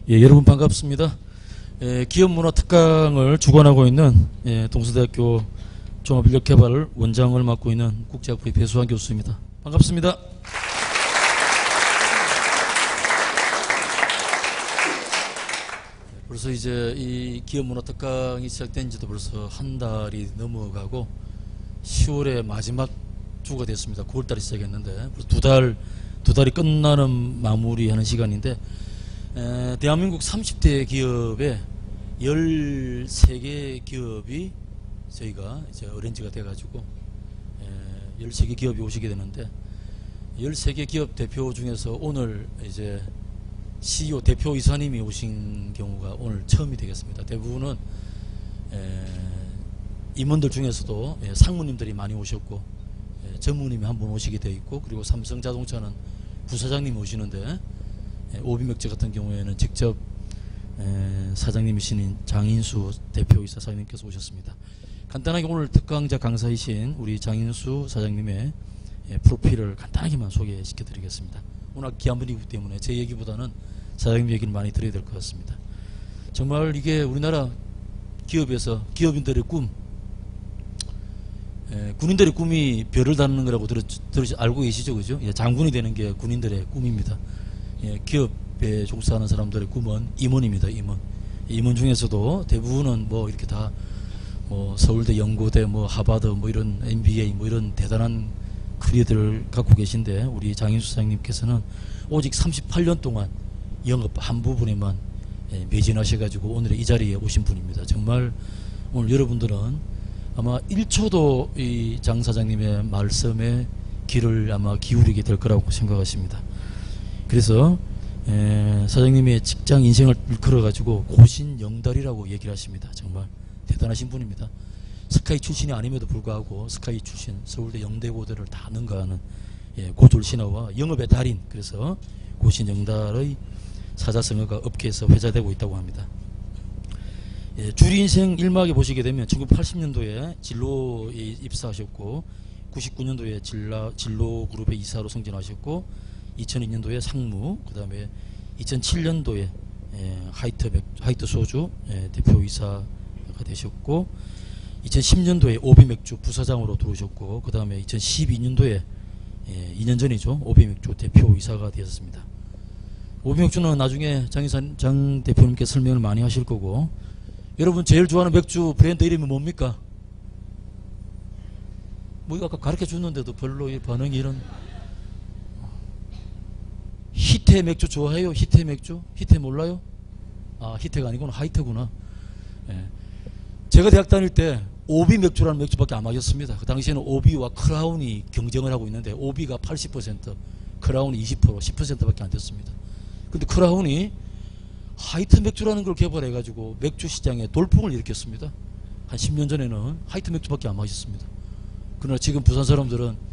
예, 여러분 반갑습니다. 기업문화 특강을 주관하고 있는 동서대학교 종합인력개발 원장을 맡고 있는 국제학부의 배수환 교수입니다. 반갑습니다. 벌써 이제 이 기업문화 특강이 시작된 지도 벌써 한 달이 넘어가고 10월의 마지막 주가 됐습니다. 9월달에 시작했는데 벌써 두 달이 끝나는 마무리하는 시간인데, 대한민국 30대 기업에 13개 기업이 저희가 이제 어렌지가 돼가지고 13개 기업이 오시게 되는데, 13개 기업 대표 중에서 오늘 이제 CEO 대표이사님이 오신 경우가 오늘 처음이 되겠습니다. 대부분은 임원들 중에서도 상무님들이 많이 오셨고, 전무님이 한 분 오시게 되어 있고, 그리고 삼성자동차는 부사장님이 오시는데, 오비맥주 같은 경우에는 직접 사장님이신 장인수 대표이사 사장님께서 오셨습니다. 간단하게 오늘 특강자 강사이신 우리 장인수 사장님의 프로필을 간단하게만 소개시켜 드리겠습니다. 오늘 귀한 분이기 때문에 제 얘기보다는 사장님 얘기를 많이 들어야 될 것 같습니다. 정말 이게 우리나라 기업에서 기업인들의 꿈, 군인들의 꿈이 별을 다루는 거라고 알고 계시죠? 그죠? 장군이 되는 게 군인들의 꿈입니다. 기업에 종사하는 사람들의 꿈은 임원입니다. 임원 중에서도 대부분은 뭐 이렇게 다 뭐 서울대, 연고대, 뭐 하버드, 뭐 이런 MBA, 뭐 이런 대단한 커리어들을 갖고 계신데, 우리 장인수 사장님께서는 오직 38년 동안 영업 한 부분에만 매진하셔가지고 오늘의 이 자리에 오신 분입니다. 정말 오늘 여러분들은 아마 1초도 이 장 사장님의 말씀에 귀를 아마 기울이게 될 거라고 생각하십니다. 그래서 사장님의 직장 인생을 일컬어가지고 고신영달이라고 얘기를 하십니다. 정말 대단하신 분입니다. 스카이 출신이 아님에도 불구하고 스카이 출신, 서울대 영대고대를 다 능가하는 고졸신화와 영업의 달인, 그래서 고신영달의 사자성어가 업계에서 회자되고 있다고 합니다. 주리 인생 1막에 보시게 되면 1980년도에 진로에 입사하셨고, 99년도에 진로그룹의 이사로 승진하셨고, 2002년도에 상무, 그 다음에 2007년도에 하이트 소주 대표이사가 되셨고, 2010년도에 오비맥주 부사장으로 들어오셨고, 그 다음에 2012년도에 2년 전이죠, 오비맥주 대표이사가 되었습니다. 오비맥주는 나중에 장 대표님께 설명을 많이 하실 거고, 여러분 제일 좋아하는 맥주 브랜드 이름이 뭡니까? 뭐 아까 가르쳐 줬는데도 별로 반응이 이런. 히테 맥주 좋아해요? 히테 맥주? 히테 몰라요? 아, 히테가 아니구나, 하이트구나. 제가 대학 다닐 때 오비 맥주라는 맥주밖에 안 마셨습니다. 그 당시에는 오비와 크라운이 경쟁을 하고 있는데, 오비가 80%, 크라운이 20%, 10%밖에 안 됐습니다. 근데 크라운이 하이트 맥주라는 걸 개발해가지고 맥주 시장에 돌풍을 일으켰습니다. 한 10년 전에는 하이트 맥주밖에 안 마셨습니다. 그러나 지금 부산 사람들은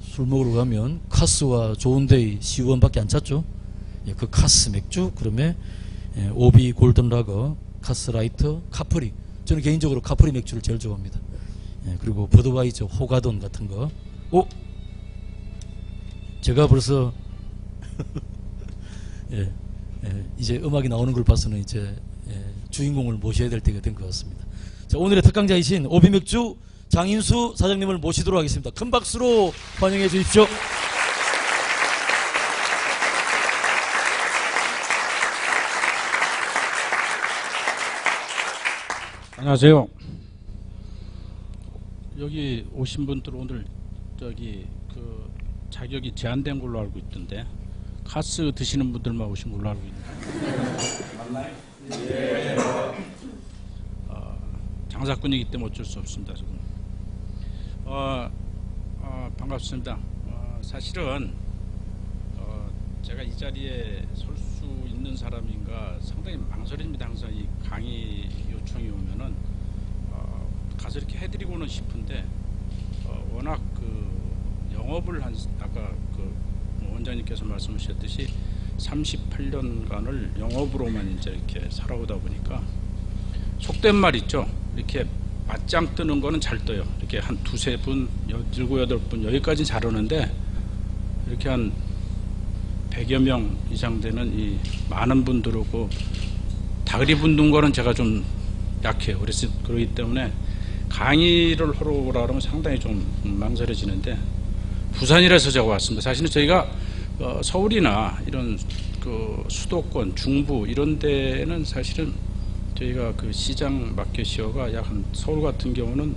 술 먹으러 가면 카스와 좋은데이 시우원밖에 안 찾죠. 그 카스 맥주, 그러면 오비 골든 라거, 카스 라이트, 카프리. 저는 개인적으로 카프리 맥주를 제일 좋아합니다. 그리고 버드와이저, 호가돈 같은 거. 제가 벌써 이제 음악이 나오는 걸 봐서는 이제 주인공을 모셔야 될 때가 된 것 같습니다. 자, 오늘의 특강자이신 오비맥주 장인수 사장님을 모시도록 하겠습니다. 큰 박수로 환영해 주십시오. 안녕하세요. 여기 오신 분들 오늘 저기 그 자격이 제한된 걸로 알고 있던데, 카스 드시는 분들만 오신 걸로 알고 있는데 맞나요? 예. 장사꾼이기 때문에 어쩔 수 없습니다. 지금. 반갑습니다. 사실은 제가 이 자리에 설 수 있는 사람인가 상당히 망설입니다. 항상 이 강의 요청이 오면은 가서 이렇게 해드리고는 싶은데, 워낙 그 영업을 아까 그 원장님께서 말씀하셨듯이 38년간을 영업으로만 이제 이렇게 살아오다 보니까, 속된 말 있죠. 이렇게 맞짱 뜨는 거는 잘 떠요. 이렇게 한 두세 분, 7, 8분 여기까지 잘 오는데, 이렇게 한 100여 명 이상 되는 이 많은 분들하고 다그리 붙는 거는 제가 좀 약해요. 그래서 그러기 때문에 강의를 하러 오라 그러면 상당히 좀 망설여지는데 부산이라서 제가 왔습니다. 사실은 저희가 서울이나 이런 그 수도권, 중부 이런 데는 사실은 저희가 그 시장 마켓 시어가 약 한 서울 같은 경우는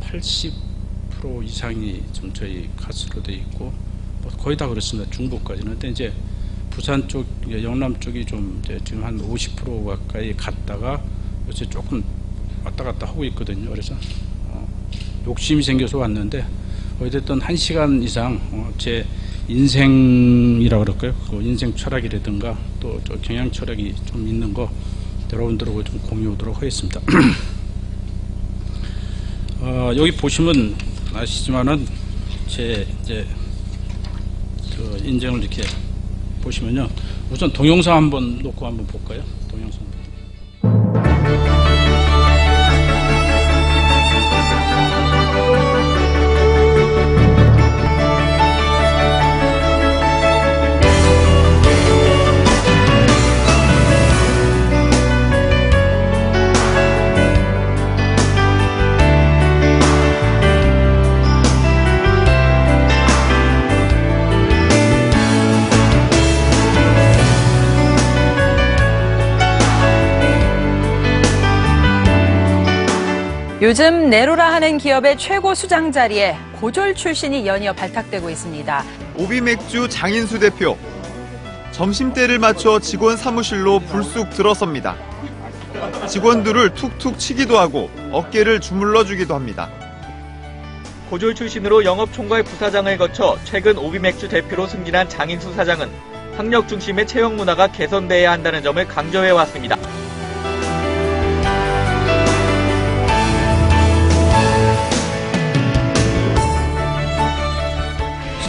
80% 이상이 좀 저희 카스로 돼 있고 뭐 거의 다 그렇습니다. 중부까지는. 근데 이제 부산 쪽, 영남 쪽이 좀 이제 지금 한 50% 가까이 갔다가 요새 조금 왔다 갔다 하고 있거든요. 그래서 욕심이 생겨서 왔는데 어쨌든 1시간 이상 제 인생이라고 그럴까요? 그 인생 철학이라든가 또 저 경영 철학이 좀 있는 거 여러분들하고 좀 공유하도록 하겠습니다. 여기 보시면 아시지만은 제 이제 그 인생을 이렇게 보시면요. 우선 동영상 한번 놓고 한번 볼까요? 동영상. 요즘 네로라 하는 기업의 최고 수장 자리에 고졸 출신이 연이어 발탁되고 있습니다. 오비맥주 장인수 대표. 점심때를 맞춰 직원 사무실로 불쑥 들어섭니다. 직원들을 툭툭 치기도 하고 어깨를 주물러주기도 합니다. 고졸 출신으로 영업총괄 부사장을 거쳐 최근 오비맥주 대표로 승진한 장인수 사장은 학력 중심의 채용 문화가 개선돼야 한다는 점을 강조해왔습니다.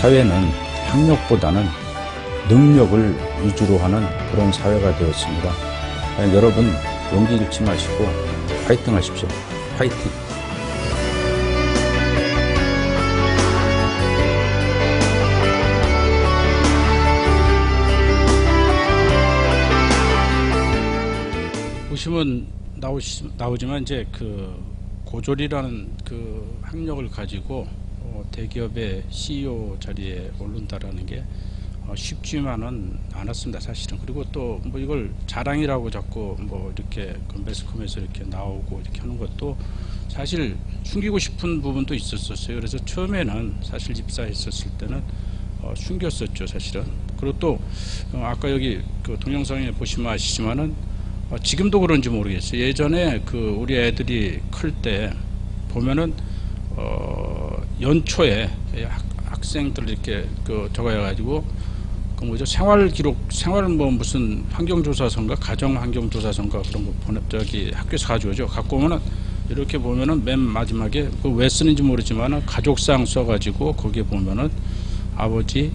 사회는 학력보다는 능력을 위주로 하는 그런 사회가 되었습니다. 여러분 용기 잃지 마시고 파이팅 하십시오. 파이팅! 보시면 나오지만 이제 그 고졸이라는 그 학력을 가지고 대기업의 CEO 자리에 오른다라는 게 쉽지만은 않았습니다, 사실은. 그리고 또 뭐 이걸 자랑이라고 자꾸 뭐 이렇게 그 매스컴에서 이렇게 나오고 이렇게 하는 것도 사실 숨기고 싶은 부분도 있었어요. 그래서 처음에는 사실 입사했었을 때는 숨겼었죠, 사실은. 그리고 또 아까 여기 그 동영상에 보시면 아시지만은 지금도 그런지 모르겠어요. 예전에 그 우리 애들이 클 때 보면은 연초에 학생들 이렇게 그 적어가지고 그 뭐죠, 생활 기록, 생활 뭐 무슨 환경조사서인가 가정 환경조사서인가 그런 거 저기 학교에서 가져오죠. 갖고 오면은 이렇게 보면은 맨 마지막에 그 왜 쓰는지 모르지만은 가족상 써가지고 거기에 보면은 아버지,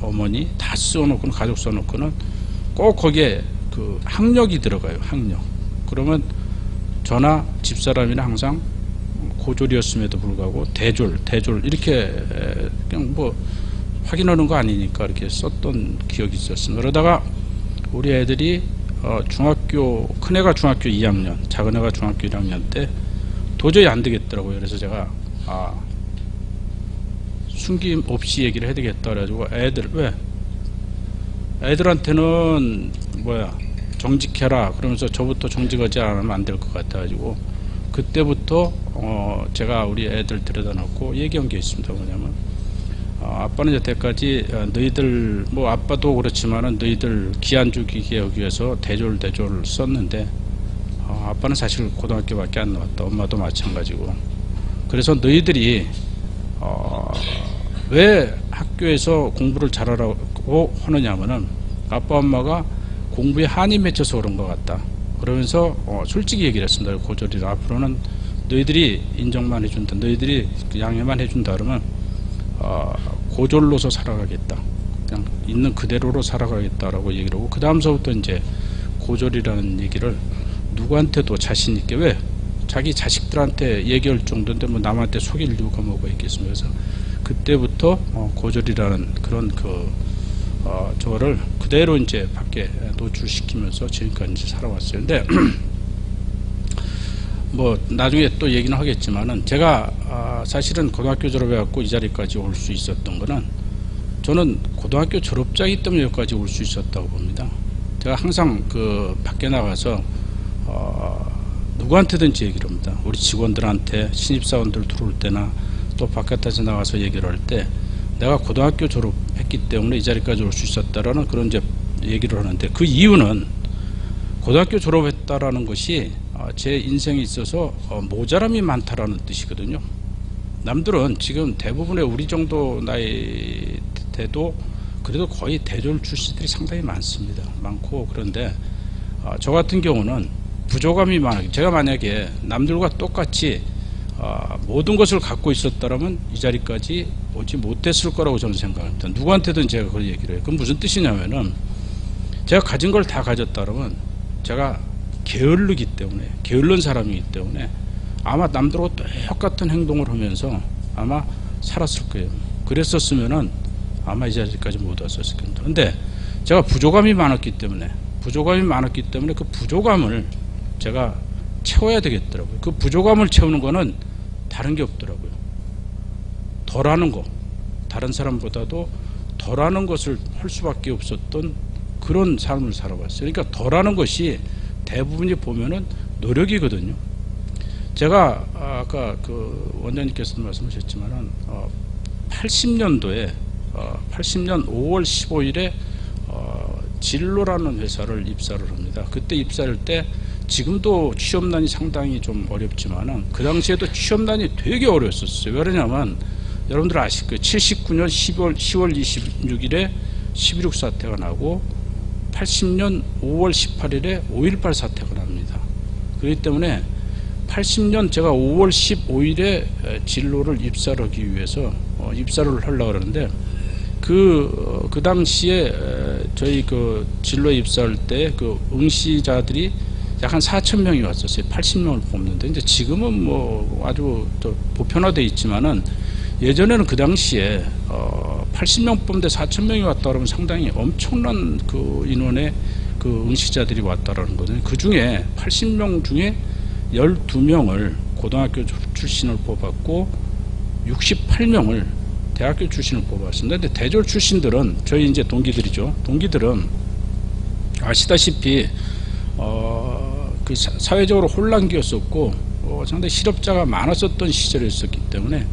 어머니 다 써놓고는 가족 써놓고는 꼭 거기에 그 학력이 들어가요. 학력. 그러면 저나 집사람이나 항상 고졸이었음에도 불구하고 대졸 이렇게 그냥 뭐 확인하는 거 아니니까 이렇게 썼던 기억이 있었습니다. 그러다가 우리 애들이 중학교, 큰애가 중학교 2학년, 작은애가 중학교 1학년 때 도저히 안 되겠더라고요. 그래서 제가 숨김 없이 얘기를 해야 되겠다 그래가지고 애들한테는 정직해라 그러면서 저부터 정직하지 않으면 안 될 것 같아가지고 그때부터 제가 우리 애들 들여다 놓고 얘기한 게 있습니다. 뭐냐면 아빠는 여태까지 너희들 뭐 아빠도 그렇지만은 너희들 기한 죽이게 하기 위해서 대졸 썼는데 아빠는 사실 고등학교밖에 안 나왔다. 엄마도 마찬가지고. 그래서 너희들이 왜 학교에서 공부를 잘하라고 하느냐면은 아빠 엄마가 공부에 한이 맺혀서 그런 것 같다. 그러면서 솔직히 얘기를 했습니다. 고졸이라 앞으로는 너희들이 인정만 해준다. 너희들이 양해만 해준다 그러면 고졸로서 살아가겠다. 그냥 있는 그대로로 살아가겠다라고 얘기를 하고 그 다음서부터 이제 고졸이라는 얘기를 누구한테도 자신 있게 왜 자기 자식들한테 얘기할 정도인데 뭐 남한테 속일 이유가 뭐가 있겠습니까? 그래서 그때부터 고졸이라는 그런 그 저를 그대로 이제 밖에 노출시키면서 지금까지 이제 살아왔어요. 근데 뭐 나중에 또 얘기는 하겠지만은 제가 사실은 고등학교 졸업해갖고 이 자리까지 올 수 있었던 거는 저는 고등학교 졸업자이기 때문에 여기까지 올 수 있었다고 봅니다. 제가 항상 그 밖에 나가서 누구한테든지 얘기를 합니다. 우리 직원들한테 신입사원들 들어올 때나 또 바깥에서 나가서 얘기를 할 때 내가 고등학교 졸업했기 때문에 이 자리까지 올 수 있었다라는 그런 이제 얘기를 하는데, 그 이유는 고등학교 졸업했다라는 것이 제 인생에 있어서 모자람이 많다라는 뜻이거든요. 남들은 지금 대부분의 우리 정도 나이 돼도 그래도 거의 대졸 출신들이 상당히 많습니다. 많고, 그런데 저 같은 경우는 부족함이 많아요. 제가 만약에 남들과 똑같이 모든 것을 갖고 있었다면 이 자리까지 오지 못했을 거라고 저는 생각합니다. 누구한테든 제가 그런 얘기를 해요. 그건 무슨 뜻이냐면은 제가 가진 걸 다 가졌다면 제가 게을르기 때문에, 게을른 사람이기 때문에 아마 남들하고 똑같은 행동을 하면서 아마 살았을 거예요. 그랬었으면은 아마 이 자리까지 못 왔었을 겁니다. 근데 제가 부족함이 많았기 때문에 그 부족함을 제가 채워야 되겠더라고요. 그 부족함을 채우는 거는 다른 게 없더라고요. 덜하는 거, 다른 사람보다도 덜하는 것을 할 수밖에 없었던 그런 삶을 살아왔어요. 그러니까 덜하는 것이 대부분이 보면은 노력이거든요. 제가 아까 그 원장님께서도 말씀하셨지만은 80년도에 80년 5월 15일에 진로라는 회사를 입사를 합니다. 그때 입사할 때 지금도 취업난이 상당히 좀 어렵지만은 그 당시에도 취업난이 되게 어려웠었어요. 왜냐면 여러분들 아실 거예요. 79년 10월 26일에 11.6 사태가 나고 80년 5월 18일에 5.18 사태가 납니다. 그렇기 때문에 80년 제가 5월 15일에 진로를 입사를 하기 위해서 입사를 하려고 그러는데 그 당시에 저희 그 진로에 입사할 때 그 응시자들이 약 한 4,000명이 왔었어요. 80명을 뽑는데 이제 지금은 뭐 아주 또 보편화되어 있지만은 예전에는 그 당시에 80명 뽑는데 4,000명이 왔다 그러면 상당히 엄청난 그 인원의 그 응시자들이 왔다라는 거거든요. 그 중에 80명 중에 12명을 고등학교 출신을 뽑았고 68명을 대학교 출신을 뽑았습니다. 근데 대졸 출신들은 저희 이제 동기들이죠. 동기들은 아시다시피 그 사회적으로 혼란기였었고 상당히 실업자가 많았었던 시절이었기 때문에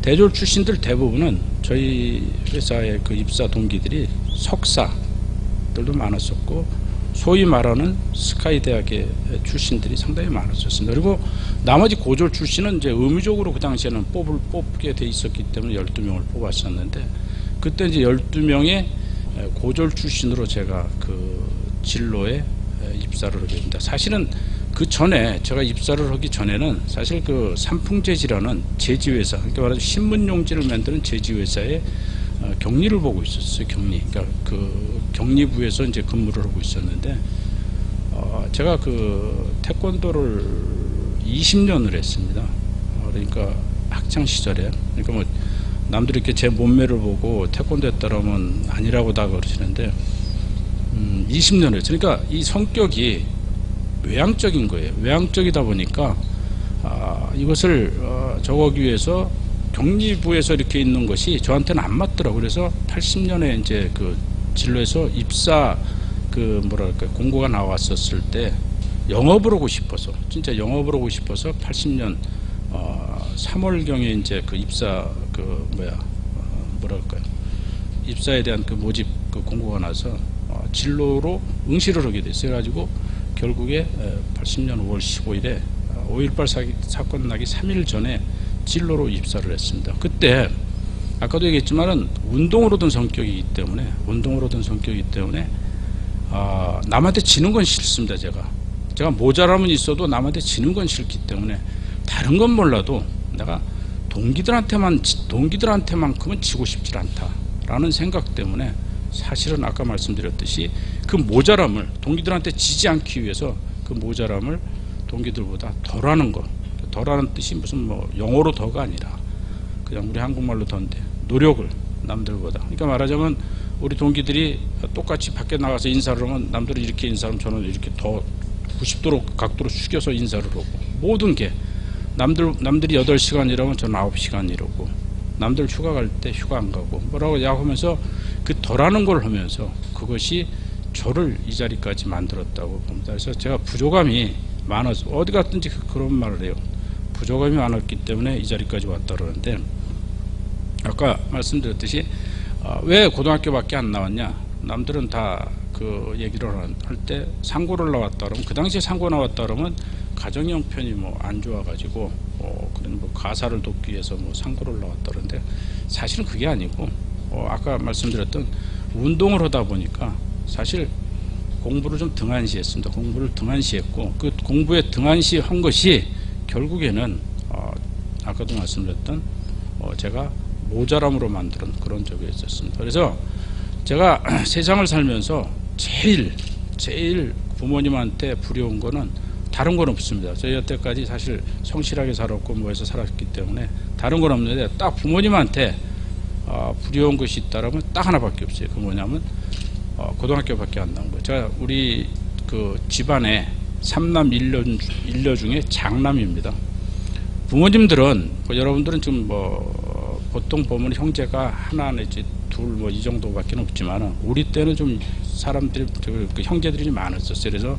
대졸 출신들 대부분은 저희 회사의 그 입사 동기들이 석사들도 많았었고 소위 말하는 스카이 대학의 출신들이 상당히 많았었습니다. 그리고 나머지 고졸 출신은 이제 의무적으로 그 당시에는 뽑게 돼 있었기 때문에 12명을 뽑았었는데 그때 이제 12명의 고졸 출신으로 제가 그 진로에 입사를 하게 됩니다. 사실은 그 전에 제가 입사를 하기 전에는 사실 그 삼풍재지라는 제지회사, 그러니까 말하자면 신문용지를 만드는 제지회사에 격리를 보고 있었어요. 격리. 그러니까 그 격리부에서 이제 근무를 하고 있었는데 제가 그 태권도를 20년을 했습니다. 그러니까 학창 시절에, 그러니까 뭐 남들이 이렇게 제 몸매를 보고 태권도 했다라면 아니라고 다 그러시는데 20년을 했어요. 그러니까 이 성격이 외향적인 거예요. 외향적이다 보니까 이것을 저거기 위해서 격리부에서 이렇게 있는 것이 저한테는 안 맞더라고요. 그래서 80년에 이제 그 진로에서 입사 그 뭐랄까 공고가 나왔었을 때 영업을 하고 싶어서, 진짜 영업을 하고 싶어서 80년 3월경에 이제 그 입사 그 뭐랄까요 입사에 대한 그 모집 그 공고가 나서 진로로 응시를 하게 됐어요. 그래가지고 결국에 80년 5월 15일에 5.18 사건 나기 3일 전에 진로로 입사를 했습니다. 그때 아까도 얘기했지만은 운동으로든 성격이기 때문에 남한테 지는 건 싫습니다. 제가 모자람은 있어도 남한테 지는 건 싫기 때문에 다른 건 몰라도 내가 동기들한테만큼은 지고 싶지 않다라는 생각 때문에 사실은 아까 말씀드렸듯이 그 모자람을 동기들한테 지지 않기 위해서 그 모자람을 동기들보다 덜하는 것, 덜하는 뜻이 무슨 뭐 영어로 더가 아니라 그냥 우리 한국말로 더인데 노력을 남들보다, 그러니까 말하자면 우리 동기들이 똑같이 밖에 나가서 인사를 하면 남들이 이렇게 인사하면 저는 이렇게 더 90도로 각도로 숙여서 인사를 하고, 모든 게 남들이 8시간 일하면 저는 9시간 일하고, 남들 휴가 갈 때 휴가 안 가고 뭐라고 야구하면서 그 덜하는 걸 하면서 그것이 저를 이 자리까지 만들었다고 봅니다. 그래서 제가 부족함이 많아서 어디 갔든지 그런 말을 해요. 부족함이 많았기 때문에 이 자리까지 왔다 그러는데, 아까 말씀드렸듯이 왜 고등학교밖에 안 나왔냐, 남들은 다 그 얘기를 할 때 상고를 나왔다 그러면, 그 당시에 상고 나왔다 그러면 가정 형편이 뭐 안 좋아가지고 그런 뭐 가사를 돕기 위해서 뭐 상고를 나왔다 그러는데, 사실은 그게 아니고 아까 말씀드렸던 운동을 하다 보니까 사실 공부를 좀 등한시했습니다. 공부를 등한시했고, 그 공부에 등한시한 것이 결국에는 아까도 말씀드렸던 제가 모자람으로 만드는 그런 적이 있었습니다. 그래서 제가 세상을 살면서 제일 부모님한테 부려운 거는 다른 건 없습니다. 저희 여태까지 사실 성실하게 살았고 뭐 해서 살았기 때문에 다른 건 없는데, 딱 부모님한테 부려운 것이 있다라면 딱 하나밖에 없어요. 그 뭐냐면 고등학교밖에 안 나온 거예요. 제가 우리 그 집안에 3남 1녀 중에 장남입니다. 부모님들은 여러분들은 지금 뭐 보통 보면 형제가 하나 내지 둘 뭐 이 정도밖에 없지만, 우리 때는 좀 사람들이 그 형제들이 좀 많았었어요. 그래서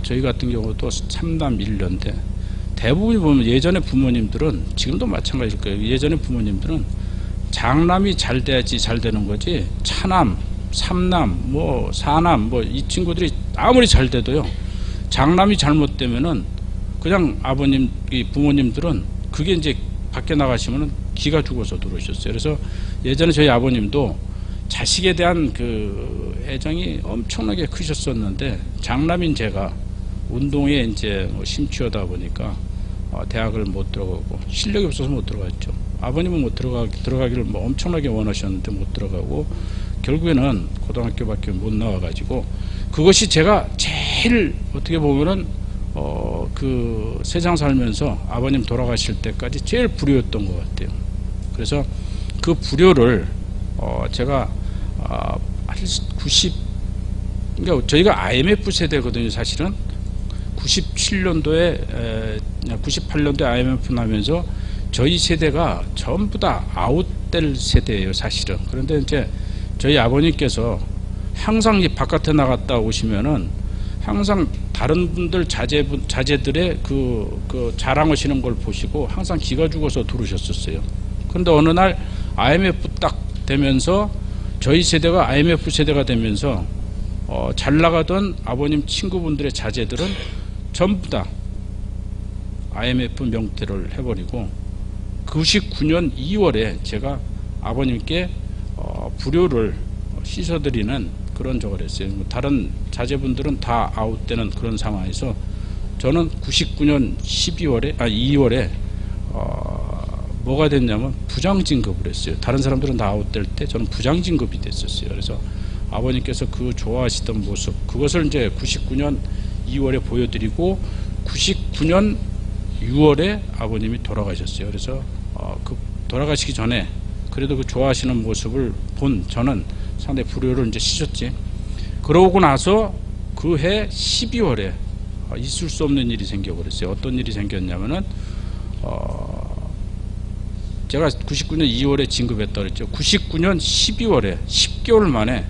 저희 같은 경우도 3남 1녀인데, 대부분 보면 예전에 부모님들은, 지금도 마찬가지일 거예요. 예전에 부모님들은 장남이 잘 돼야지 잘 되는 거지, 차남, 삼남, 뭐 사남, 뭐 이 친구들이 아무리 잘 돼도요, 장남이 잘못되면은 그냥 아버님, 이 부모님들은 그게 이제 밖에 나가시면은 기가 죽어서 들어오셨어요. 그래서 예전에 저희 아버님도 자식에 대한 그 애정이 엄청나게 크셨었는데, 장남인 제가 운동에 이제 뭐 심취하다 보니까 대학을 못 들어가고, 실력이 없어서 못 들어갔죠. 아버님은 못 들어가기를 뭐 엄청나게 원하셨는데 못 들어가고, 결국에는 고등학교밖에 못 나와가지고, 그것이 제가 제일 어떻게 보면은 그 세상 살면서 아버님 돌아가실 때까지 제일 불효였던 것 같아요. 그래서 그 불효를 제가 그러니까 저희가 IMF 세대거든요. 사실은 97년도에 98년도에 IMF 나면서 저희 세대가 전부 다 아웃될 세대예요, 사실은. 그런데 이제 저희 아버님께서 항상 이 바깥에 나갔다 오시면은 항상 다른 분들 자제들의 그 자랑하시는 걸 보시고 항상 기가 죽어서 들으셨었어요. 그런데 어느 날 IMF 딱 되면서, 저희 세대가 IMF 세대가 되면서 잘 나가던 아버님 친구분들의 자제들은 전부 다 IMF 명퇴를 해버리고, 99년 2월에 제가 아버님께 불효를 씻어드리는 그런 적을 했어요. 다른 자제분들은 다 아웃되는 그런 상황에서 저는 99년 2월에 뭐가 됐냐면 부장 진급을 했어요. 다른 사람들은 다 아웃될 때 저는 부장 진급이 됐었어요. 그래서 아버님께서 그 좋아하시던 모습, 그것을 이제 99년 2월에 보여드리고, 99년 6월에 아버님이 돌아가셨어요. 그래서 그 돌아가시기 전에 그래도 그 좋아하시는 모습을 본 저는 상당히 불효를 이제 씻었지. 그러고 나서 그 해 12월에 있을 수 없는 일이 생겨버렸어요. 어떤 일이 생겼냐면은 제가 99년 2월에 진급했다 그랬죠. 99년 12월에 10개월 만에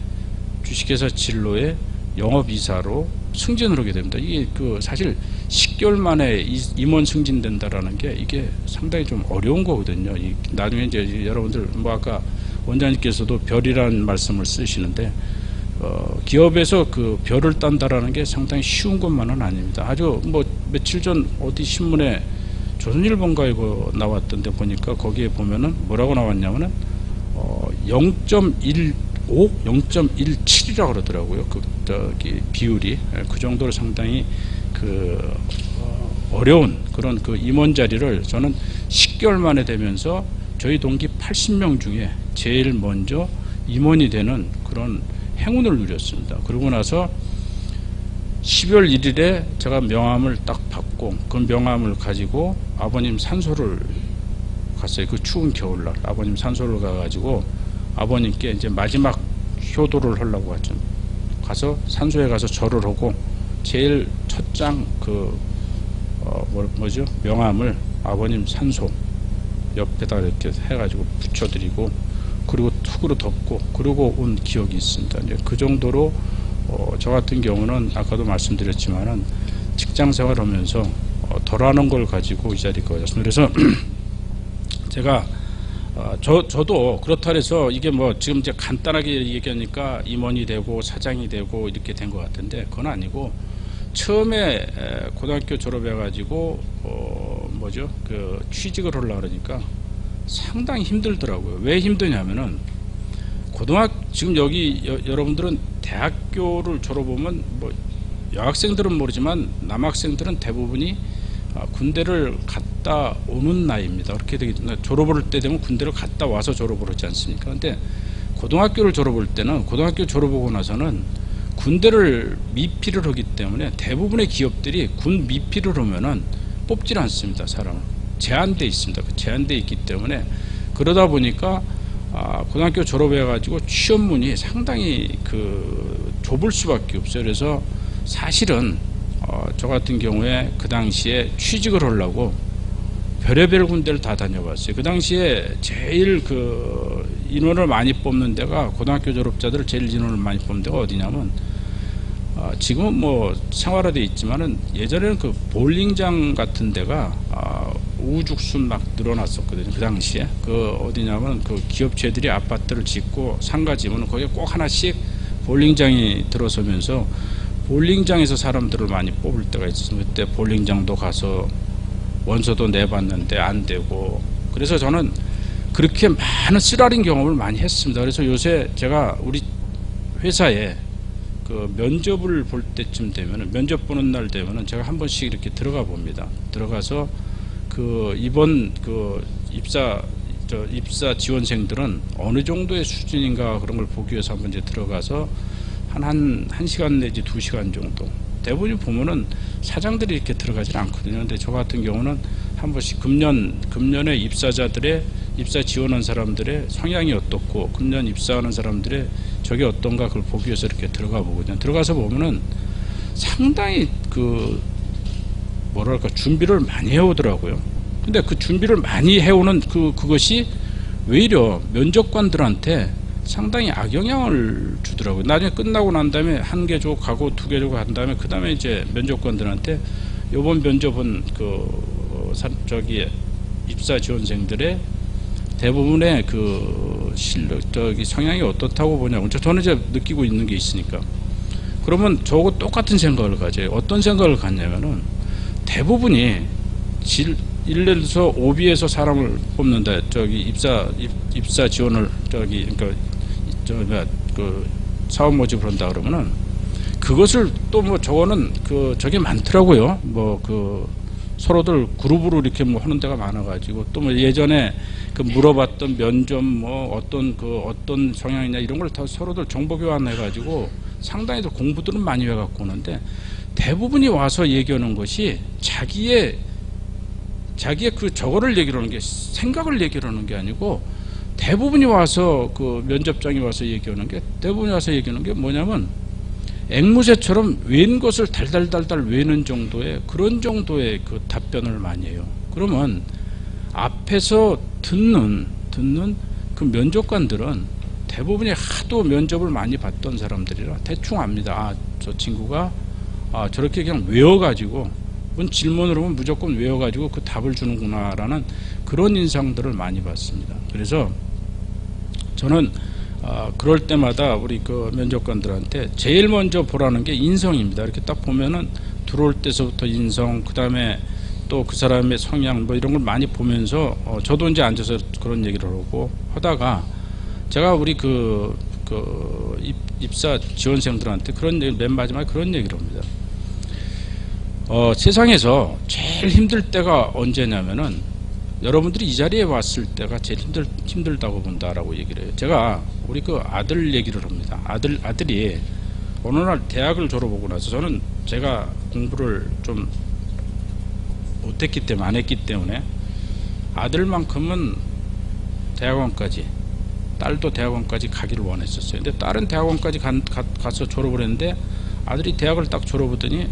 주식회사 진로에 영업이사로 승진을 하게 됩니다. 이게 그 사실 10개월 만에 임원 승진된다라는 게 이게 상당히 좀 어려운 거거든요. 나중에 이제 여러분들 뭐 아까 원장님께서도 별이라는 말씀을 쓰시는데, 기업에서 그 별을 딴다라는 게 상당히 쉬운 것만은 아닙니다. 아주 뭐 며칠 전 어디 신문에 조선일보인가 이거 나왔던데 보니까 거기에 보면은 뭐라고 나왔냐면은 0.15, 0.17이라고 그러더라고요. 그 저기 비율이 그 정도로 상당히 그 어려운 그런 그 임원 자리를 저는 10개월 만에 되면서 저희 동기 80명 중에 제일 먼저 임원이 되는 그런 행운을 누렸습니다. 그러고 나서 12월 1일에 제가 명함을 딱 받고, 그 명함을 가지고 아버님 산소를 갔어요. 그 추운 겨울날 아버님 산소를 가가지고 아버님께 이제 마지막 효도를 하려고 하죠. 가서 산소에 가서 절을 하고 제일 첫장 뭐죠? 명함을 아버님 산소 옆에다 이렇게 해가지고 붙여드리고 그리고 툭으로 덮고 그러고 온 기억이 있습니다. 이제 그 정도로 저 같은 경우는 아까도 말씀드렸지만은 직장 생활하면서 덜하는 걸 가지고 이 자리에 왔습니다. 그래서 제가 저도 그렇다 해서 이게 뭐 지금 이제 간단하게 얘기하니까 임원이 되고 사장이 되고 이렇게 된 것 같은데 그건 아니고 처음에 고등학교 졸업해 가지고 뭐죠 그 취직을 하려고 그러니까 상당히 힘들더라고요. 왜 힘드냐면은 지금 여기 여러분들은 대학교를 졸업하면 뭐 여학생들은 모르지만 남학생들은 대부분이 군대를 갔다 오는 나이입니다. 그렇게 졸업을 할 때 되면 군대를 갔다 와서 졸업을 하지 않습니까? 근데 고등학교를 졸업할 때는 고등학교 졸업하고 나서는 군대를 미필을 하기 때문에 대부분의 기업들이 군 미필을 하면은 뽑질 않습니다. 사람을 제한돼 있습니다. 그 제한돼 있기 때문에 그러다 보니까 고등학교 졸업해 가지고 취업문이 상당히 좁을 수밖에 없어요. 그래서 사실은 저 같은 경우에 그 당시에 취직을 하려고 별의별 군대를 다 다녀봤어요. 그 당시에 제일 인원을 많이 뽑는 데가 고등학교 졸업자들을 제일 인원을 많이 뽑는 데가 어디냐면 지금은 뭐 생활화되어 있지만은 예전에는 그 볼링장 같은 데가 우후죽순 막 늘어났었거든요. 그 당시에 어디냐면 그 기업체들이 아파트를 짓고 상가 지으면 거기에 꼭 하나씩 볼링장이 들어서면서 볼링장에서 사람들을 많이 뽑을 때가 있어요. 그때 볼링장도 가서 원서도 내봤는데 안 되고 그래서 저는 그렇게 많은 쓰라린 경험을 많이 했습니다. 그래서 요새 제가 우리 회사에 면접을 볼 때쯤 되면은 면접 보는 날 되면은 제가 한 번씩 이렇게 들어가 봅니다. 들어가서 이번 입사 지원생들은 어느 정도의 수준인가 그런 걸 보기 위해서 한번 이제 들어가서 한 시간 내지 2시간 정도. 대부분 보면은 사장들이 이렇게 들어가질 않거든요. 근데 저 같은 경우는 한 번씩 금년에 입사 지원한 사람들의 성향이 어떻고, 금년 입사하는 사람들의 저게 어떤가 그걸 보기 위해서 이렇게 들어가 보거든요. 들어가서 보면은 상당히 준비를 많이 해오더라고요. 근데 그 준비를 많이 해오는 그것이 오히려 면접관들한테 상당히 악영향을 주더라고요. 나중에 끝나고 난 다음에 1개 주고 가고 2개 주고 한 다음에 그 다음에 이제 면접관들한테 요번 면접은 입사 지원생들의 대부분의 성향이 어떻다고 보냐고 저는 이제 느끼고 있는 게 있으니까. 그러면 저하고 똑같은 생각을 가져요. 어떤 생각을 갖냐면은 대부분이 예를 들어서 오비에서 사람을 뽑는다. 입사 지원을 사업 모집을 한다 그러면은 그것을 또 뭐 저거는 저게 많더라고요. 서로들 그룹으로 이렇게 뭐 하는 데가 많아가지고 또 뭐 예전에 물어봤던 면접 어떤 성향이냐 이런 걸 다 서로들 정보 교환해가지고 상당히 더 공부들은 많이 해갖고 오는데 대부분이 와서 얘기하는 것이 자기의 저거를 얘기하는 게 생각을 얘기하는 게 아니고 대부분이 와서 면접장에 와서 얘기하는 게 뭐냐면 앵무새처럼 외는 것을 달달달달 외는 정도의 그런 정도의 답변을 많이 해요. 그러면 앞에서 듣는 그 면접관들은 대부분이 하도 면접을 많이 봤던 사람들이라 대충 압니다. 저 친구가 저렇게 그냥 외워가지고 질문을 하면 무조건 외워가지고 그 답을 주는구나라는 그런 인상들을 많이 받습니다. 그래서 저는 그럴 때마다 우리 면접관들한테 제일 먼저 보라는 게 인성입니다. 이렇게 딱 보면은 들어올 때서부터 인성, 그 다음에 또 그 사람의 성향 뭐 이런 걸 많이 보면서 저도 이제 앉아서 그런 얘기를 하고 하다가 제가 우리 입사 지원생들한테 그런 얘기, 맨 마지막에 그런 얘기를 합니다. 세상에서 제일 힘들 때가 언제냐면은 여러분들이 이 자리에 왔을 때가 제일 힘들다고 본다라고 얘기를 해요. 제가 우리 아들 얘기를 합니다. 아들이 어느 날 대학을 졸업하고 나서 제가 공부를 좀 못했기 때문에 안 했기 때문에 아들만큼은 대학원까지 딸도 대학원까지 가기를 원했었어요. 근데 딸은 대학원까지 가서 졸업을 했는데 아들이 대학을 딱 졸업하더니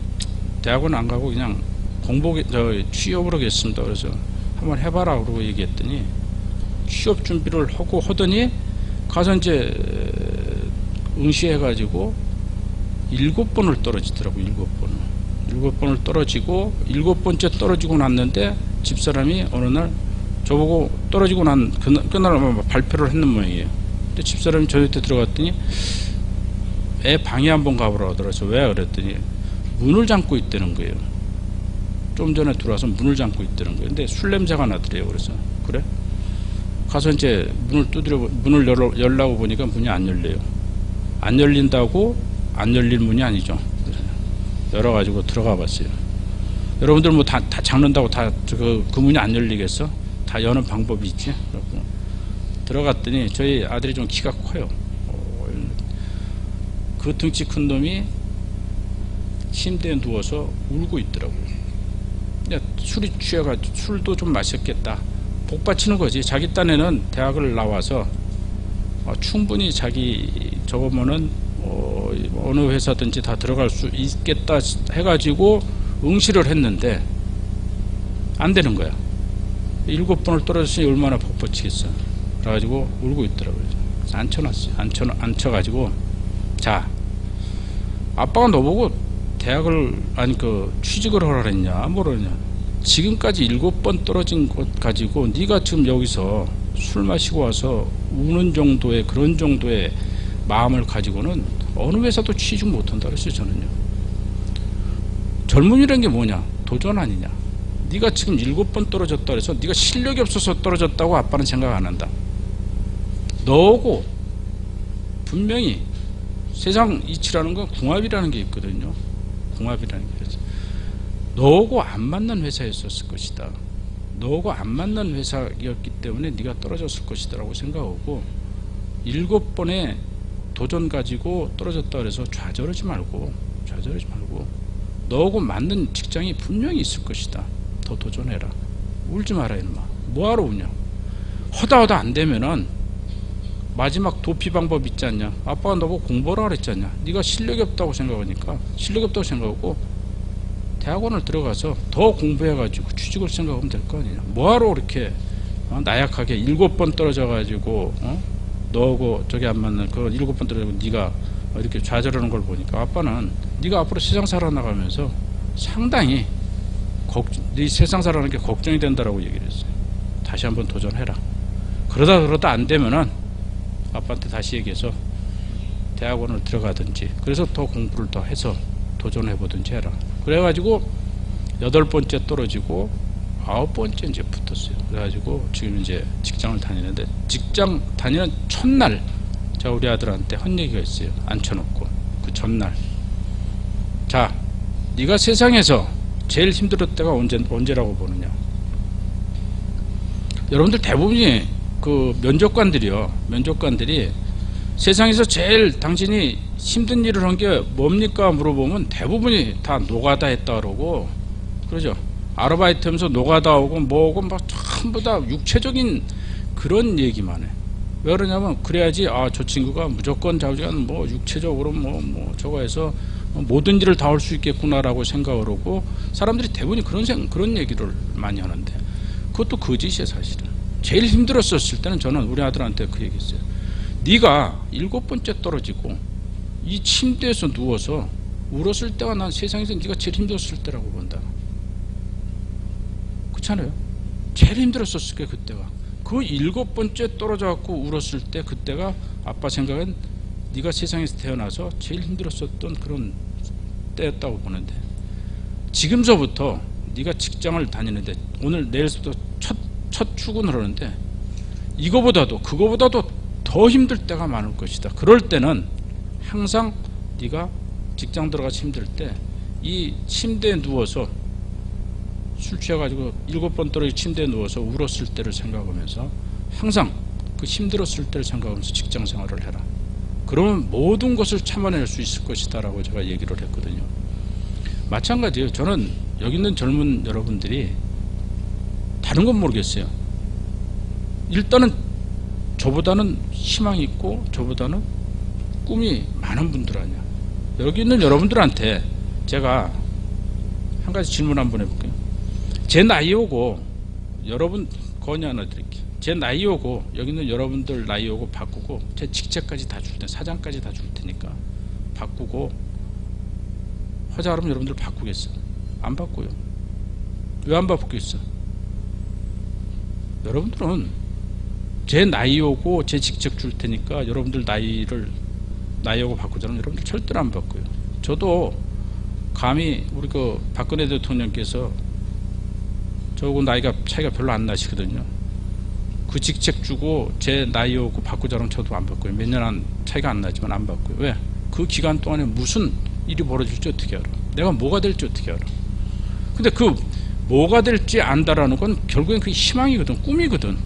대학원 안 가고 그냥 취업을 하겠습니다. 그래서 한번 해봐라 그러고 얘기했더니 취업 준비를 하고 하더니 가서 이제 응시해가지고 7번을 떨어지더라고요. 7번을 떨어지고 7번째 떨어지고 났는데 집사람이 어느 날 저보고 떨어지고 난 그날 발표를 했는 모양이에요. 근데 집사람이 저희 때 들어갔더니 애 방에 한번 가보라 하더라고요. 왜? 그랬더니 문을 잠고 있다는 거예요. 좀 전에 들어와서 문을 잠고 있다는 거예요. 근데 술 냄새가 나더래요. 그래서 그래? 가서 이제 문을 열라고 보니까 문이 안 열려요. 안 열린다고 안 열릴 문이 아니죠. 열어가지고 들어가 봤어요. 여러분들 뭐 다 잠는다고 그 문이 안 열리겠어? 다 여는 방법이 있지. 그래서 들어갔더니 저희 아들이 좀 키가 커요. 그 등치 큰 놈이 침대에 누워서 울고 있더라고요. 술이 취해가지고 술도 좀 마셨겠다. 복받치는 거지. 자기 딴에는 대학을 나와서 충분히 자기 저거면은 어느 회사든지 다 들어갈 수 있겠다 해가지고 응시를 했는데 안 되는 거야. 7번을 떨어졌으니 얼마나 복받치겠어. 그래가지고 울고 있더라고요. 그래서 앉혀놨어요. 앉혀가지고 자, 아빠가 너보고 대학을 취직을 하라 그랬냐 뭐라냐. 지금까지 7번 떨어진 것 가지고 네가 지금 여기서 술 마시고 와서 우는 정도의 그런 정도의 마음을 가지고는 어느 회사도 취직 못한다 그랬어요. 저는요. 젊은이라는 게 뭐냐? 도전 아니냐? 네가 지금 7번 떨어졌다 그래서 네가 실력이 없어서 떨어졌다고 아빠는 생각 안 한다. 너고 분명히 세상 이치라는 건 궁합이라는 게 있거든요. 궁합이라는 게. 그래서 너하고 안 맞는 회사였었을 것이다. 너하고 안 맞는 회사였기 때문에 네가 떨어졌을 것이다 라고 생각하고 7번의 도전 가지고 떨어졌다 그래서 좌절하지 말고 너하고 맞는 직장이 분명히 있을 것이다. 더 도전해라. 울지 마라 이놈아. 뭐하러 우냐. 허다 안 되면은 마지막 도피 방법 있지 않냐. 아빠가 너보고 공부하라 그랬지 않냐. 네가 실력이 없다고 생각하니까 실력이 없다고 생각하고 대학원을 들어가서 더 공부해가지고 취직을 생각하면 될 거 아니냐. 뭐하러 그렇게 나약하게 7번 떨어져가지고 너하고 저기 안 맞는 그 7번 떨어지고 네가 이렇게 좌절하는 걸 보니까 아빠는 네가 앞으로 세상 살아나가면서 상당히 네 세상 살아가는 게 걱정이 된다라고 얘기를 했어요. 다시 한번 도전해라. 그러다 안 되면은 아빠한테 다시 얘기해서 대학원을 들어가든지 그래서 더 공부를 더 해서 도전해보든지 해라. 그래가지고 8번째 떨어지고 9번째 이제 붙었어요. 그래가지고 지금 이제 직장을 다니는데 직장 다니는 첫날 제가 우리 아들한테 한 얘기가 있어요. 앉혀놓고 그 전날 자, 네가 세상에서 제일 힘들었을 때가 언제라고 보느냐. 여러분들 대부분이 그 면접관들이 세상에서 제일 당신이 힘든 일을 한 게 뭡니까 물어보면 대부분이 다 노가다 했다 그러고 그러죠. 아르바이트 하면서 노가다 오고 뭐고 막 전부 다 육체적인 그런 얘기만 해. 왜 그러냐면 그래야지 저 친구가 무조건 자우지간 뭐 육체적으로 뭐 저거 해서 모든 일을 다 할 수 있겠구나라고 생각을 하고 사람들이 대부분이 그런 얘기를 많이 하는데 그것도 거짓이에요. 사실은 제일 힘들었을 때는 저는 우리 아들한테 그 얘기했어요. 네가 7번째 떨어지고 이 침대에서 누워서 울었을 때가 난 세상에서 네가 제일 힘들었을 때라고 본다. 그렇잖아요. 제일 힘들었을 게 그때가. 그 7번째 떨어져 갖고 울었을 때 그때가 아빠 생각엔 네가 세상에서 태어나서 제일 힘들었었던 그런 때였다고 보는데 지금서부터 네가 직장을 다니는데 오늘 내일부터 첫 출근을 하는데 이거보다도 그거보다도 더 힘들 때가 많을 것이다. 그럴 때는 항상 네가 직장 들어가서 힘들 때 이 침대에 누워서 술 취해가지고 7번 떨어진 침대에 누워서 울었을 때를 생각하면서 항상 그 힘들었을 때를 생각하면서 직장 생활을 해라. 그러면 모든 것을 참아낼 수 있을 것이다 라고 제가 얘기를 했거든요. 마찬가지예요. 저는 여기 있는 젊은 여러분들이 다른 건 모르겠어요. 일단은 저보다는 희망이 있고 저보다는 꿈이 많은 분들 아니야. 여기 있는 여러분들한테 제가 한 가지 질문 한번 해볼게요. 제 나이 오고 여러분 건의 하나 드릴게요. 제 나이 오고 여기 있는 여러분들 나이 오고 바꾸고 제 직책까지 다 줄 테니까 사장까지 다 줄 테니까 바꾸고 하자 그러면 여러분들 바꾸겠어? 안 바꾸요. 왜 안 바꾸겠어? 여러분들은 제 나이 오고 제 직책 줄 테니까 여러분들 나이하고 바꾸자면 여러분들 절대로 안 바꿔요. 저도 감히 우리 그 박근혜 대통령께서 저하고 나이가 차이가 별로 안 나시거든요. 그 직책 주고 제 나이하고 바꾸자면 저도 안 바꿔요. 몇 년 안 차이가 안 나지만 안 바꿔요. 왜? 그 기간 동안에 무슨 일이 벌어질지 어떻게 알아? 내가 뭐가 될지 어떻게 알아? 근데 그 뭐가 될지 안다라는 건 결국엔 그게 희망이거든, 꿈이거든.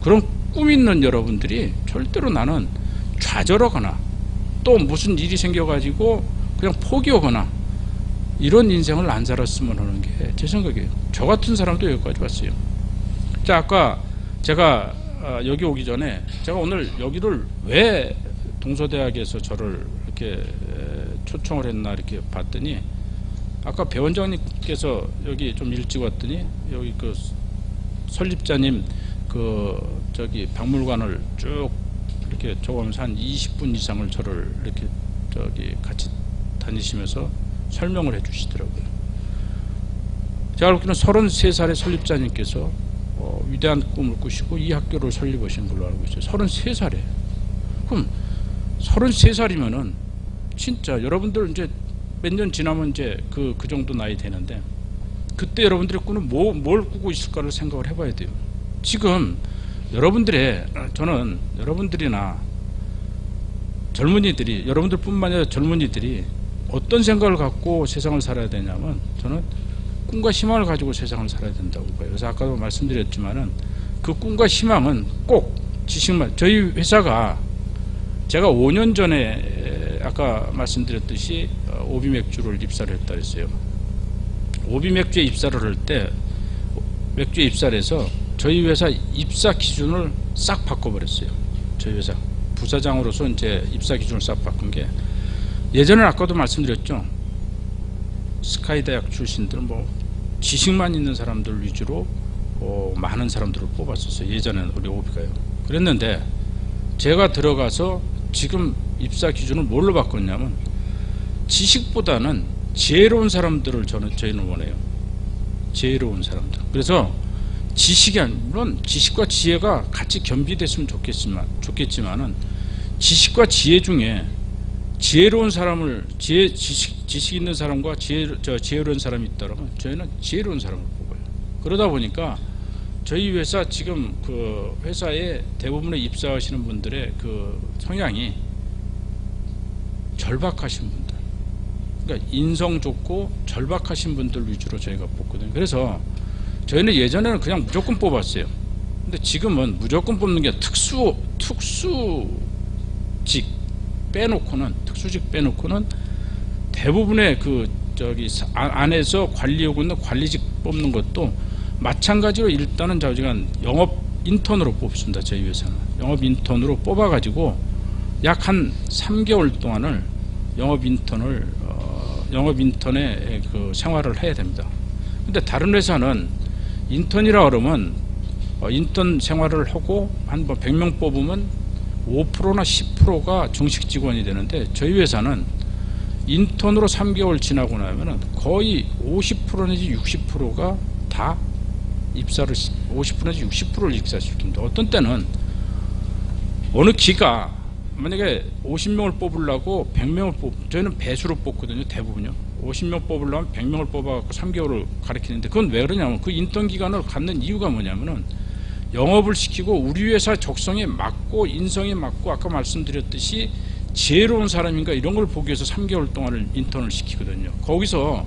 그런 꿈 있는 여러분들이 절대로 나는 좌절하거나 또 무슨 일이 생겨가지고 그냥 포기하거나 이런 인생을 안 살았으면 하는 게 제 생각이에요. 저 같은 사람도 여기까지 왔어요. 자, 아까 제가 여기 오기 전에 제가 오늘 여기를 왜 동서대학에서 저를 이렇게 초청을 했나 이렇게 봤더니 아까 배 원장님께서 여기 좀 일찍 왔더니 여기 그 설립자님 그 저기 박물관을 쭉 이렇게 저거면서 한 20분 이상을 저를 이렇게 저기 같이 다니시면서 설명을 해 주시더라고요. 제가 알기로는 33살의 설립자님께서 위대한 꿈을 꾸시고 이 학교를 설립하신 걸로 알고 있어요. 33살에. 그럼 33살이면은 진짜 여러분들 이제 몇 년 지나면 이제 그 정도 나이 되는데 그때 여러분들의 꿈은 뭘 꾸고 있을까를 생각을 해봐야 돼요. 지금 저는 여러분들이나 젊은이들이 여러분들뿐만 아니라 젊은이들이 어떤 생각을 갖고 세상을 살아야 되냐면 저는 꿈과 희망을 가지고 세상을 살아야 된다고 봐요. 그래서 아까도 말씀드렸지만은 그 꿈과 희망은 꼭 지식만 저희 회사가 제가 5년 전에 아까 말씀드렸듯이 오비맥주를 입사를 했다 그랬어요. 오비맥주에 입사를 할 때 맥주에 입사를 해서 저희 회사 입사 기준을 싹 바꿔버렸어요. 저희 회사 부사장으로서 이제 입사 기준을 싹 바꾼 게 예전에 아까도 말씀드렸죠. 스카이 대학 출신들 지식만 있는 사람들 위주로 많은 사람들을 뽑았었어요. 예전에는 우리 오비가요. 그랬는데 제가 들어가서 지금 입사 기준을 뭘로 바꿨냐면 지식보다는 지혜로운 사람들을 저희는 원해요. 지혜로운 사람들. 그래서 물론 지식과 지혜가 같이 겸비됐으면 좋겠지만은 지식과 지혜 중에 지혜로운 사람을 지식 있는 사람과 지혜로운 사람이 있다면 저희는 지혜로운 사람을 뽑아요. 그러다 보니까 저희 회사 지금 그 회사에 대부분의 입사하시는 분들의 그 성향이 절박하신 분들, 그러니까 인성 좋고 절박하신 분들 위주로 저희가 뽑거든요. 그래서 저희는 예전에는 그냥 무조건 뽑았어요. 근데 지금은 무조건 뽑는 게 특수직 빼놓고는 대부분의 그 안에서 관리하고 있는 관리직 뽑는 것도 마찬가지로 일단은 저희가 영업 인턴으로 뽑습니다. 저희 회사는 영업 인턴으로 뽑아가지고 약 한 3개월 동안을 영업 인턴의 그 생활을 해야 됩니다. 근데 다른 회사는 인턴이라 그러면 인턴 생활을 하고 한 100명 뽑으면 5%나 10%가 정식 직원이 되는데 저희 회사는 인턴으로 3개월 지나고 나면은 거의 50% 내지 60%가 다 50% 내지 60%를 입사시킵니다. 어떤 때는 어느 기가 만약에 50명을 뽑으려고 100명을 저희는 배수로 뽑거든요. 대부분요. 50명 뽑으려면 100명을 뽑아갖고 3개월을 가르치는데 그건 왜 그러냐면 그 인턴 기간을 갖는 이유가 뭐냐면은 영업을 시키고 우리 회사 적성에 맞고 인성에 맞고 아까 말씀드렸듯이 지혜로운 사람인가 이런 걸 보기 위해서 3개월 동안을 인턴을 시키거든요. 거기서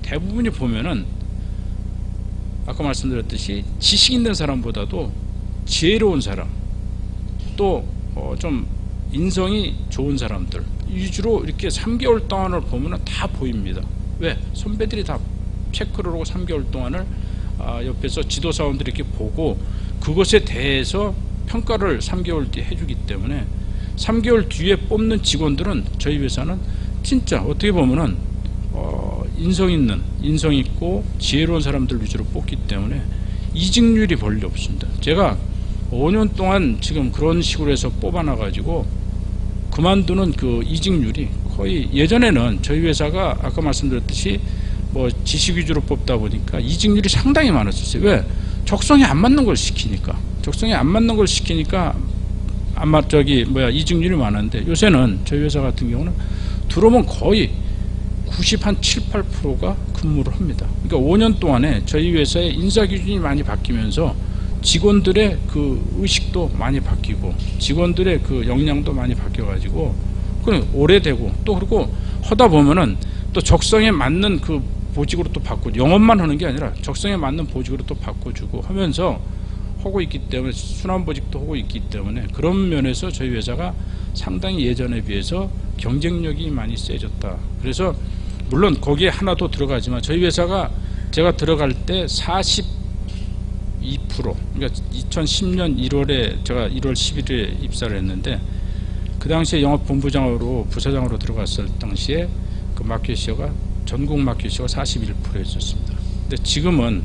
대부분이 보면은 아까 말씀드렸듯이 지식 있는 사람보다도 지혜로운 사람 또 좀 인성이 좋은 사람들 위주로 이렇게 3개월 동안을 보면은 다 보입니다. 왜? 선배들이 다 체크를 하고 3개월 동안을 옆에서 지도사원들이 이렇게 보고 그것에 대해서 평가를 3개월 뒤에 해주기 때문에 3개월 뒤에 뽑는 직원들은 저희 회사는 진짜 어떻게 보면은 인성 있고 지혜로운 사람들 위주로 뽑기 때문에 이직률이 별로 없습니다. 제가 5년 동안 지금 그런 식으로 해서 뽑아놔가지고 그만두는 그 이직률이 거의, 예전에는 저희 회사가 아까 말씀드렸듯이 뭐 지식 위주로 뽑다 보니까 이직률이 상당히 많았었어요. 왜? 적성에 안 맞는 걸 시키니까. 이직률이 많은데, 요새는 저희 회사 같은 경우는 들어오면 거의 7, 8%가 근무를 합니다. 그러니까 5년 동안에 저희 회사의 인사 기준이 많이 바뀌면서 직원들의 그 의식도 많이 바뀌고 직원들의 그 역량도 많이 바뀌어가지고 오래되고, 또 그리고 하다 보면은 또 적성에 맞는 그 보직으로 또 바꾸고, 영업만 하는 게 아니라 적성에 맞는 보직으로 또 바꿔주고 하면서 하고 있기 때문에, 순환보직도 하고 있기 때문에 그런 면에서 저희 회사가 상당히 예전에 비해서 경쟁력이 많이 세졌다. 그래서 물론 거기에 하나 더 들어가지만 저희 회사가 제가 들어갈 때 42%, 그러니까 2010년 1월에 제가 1월 11일에 입사를 했는데, 그 당시에 영업본부장으로 부사장으로 들어갔을 당시에 그 마켓시어가, 전국 마켓시어가 41%였었습니다. 근데 지금은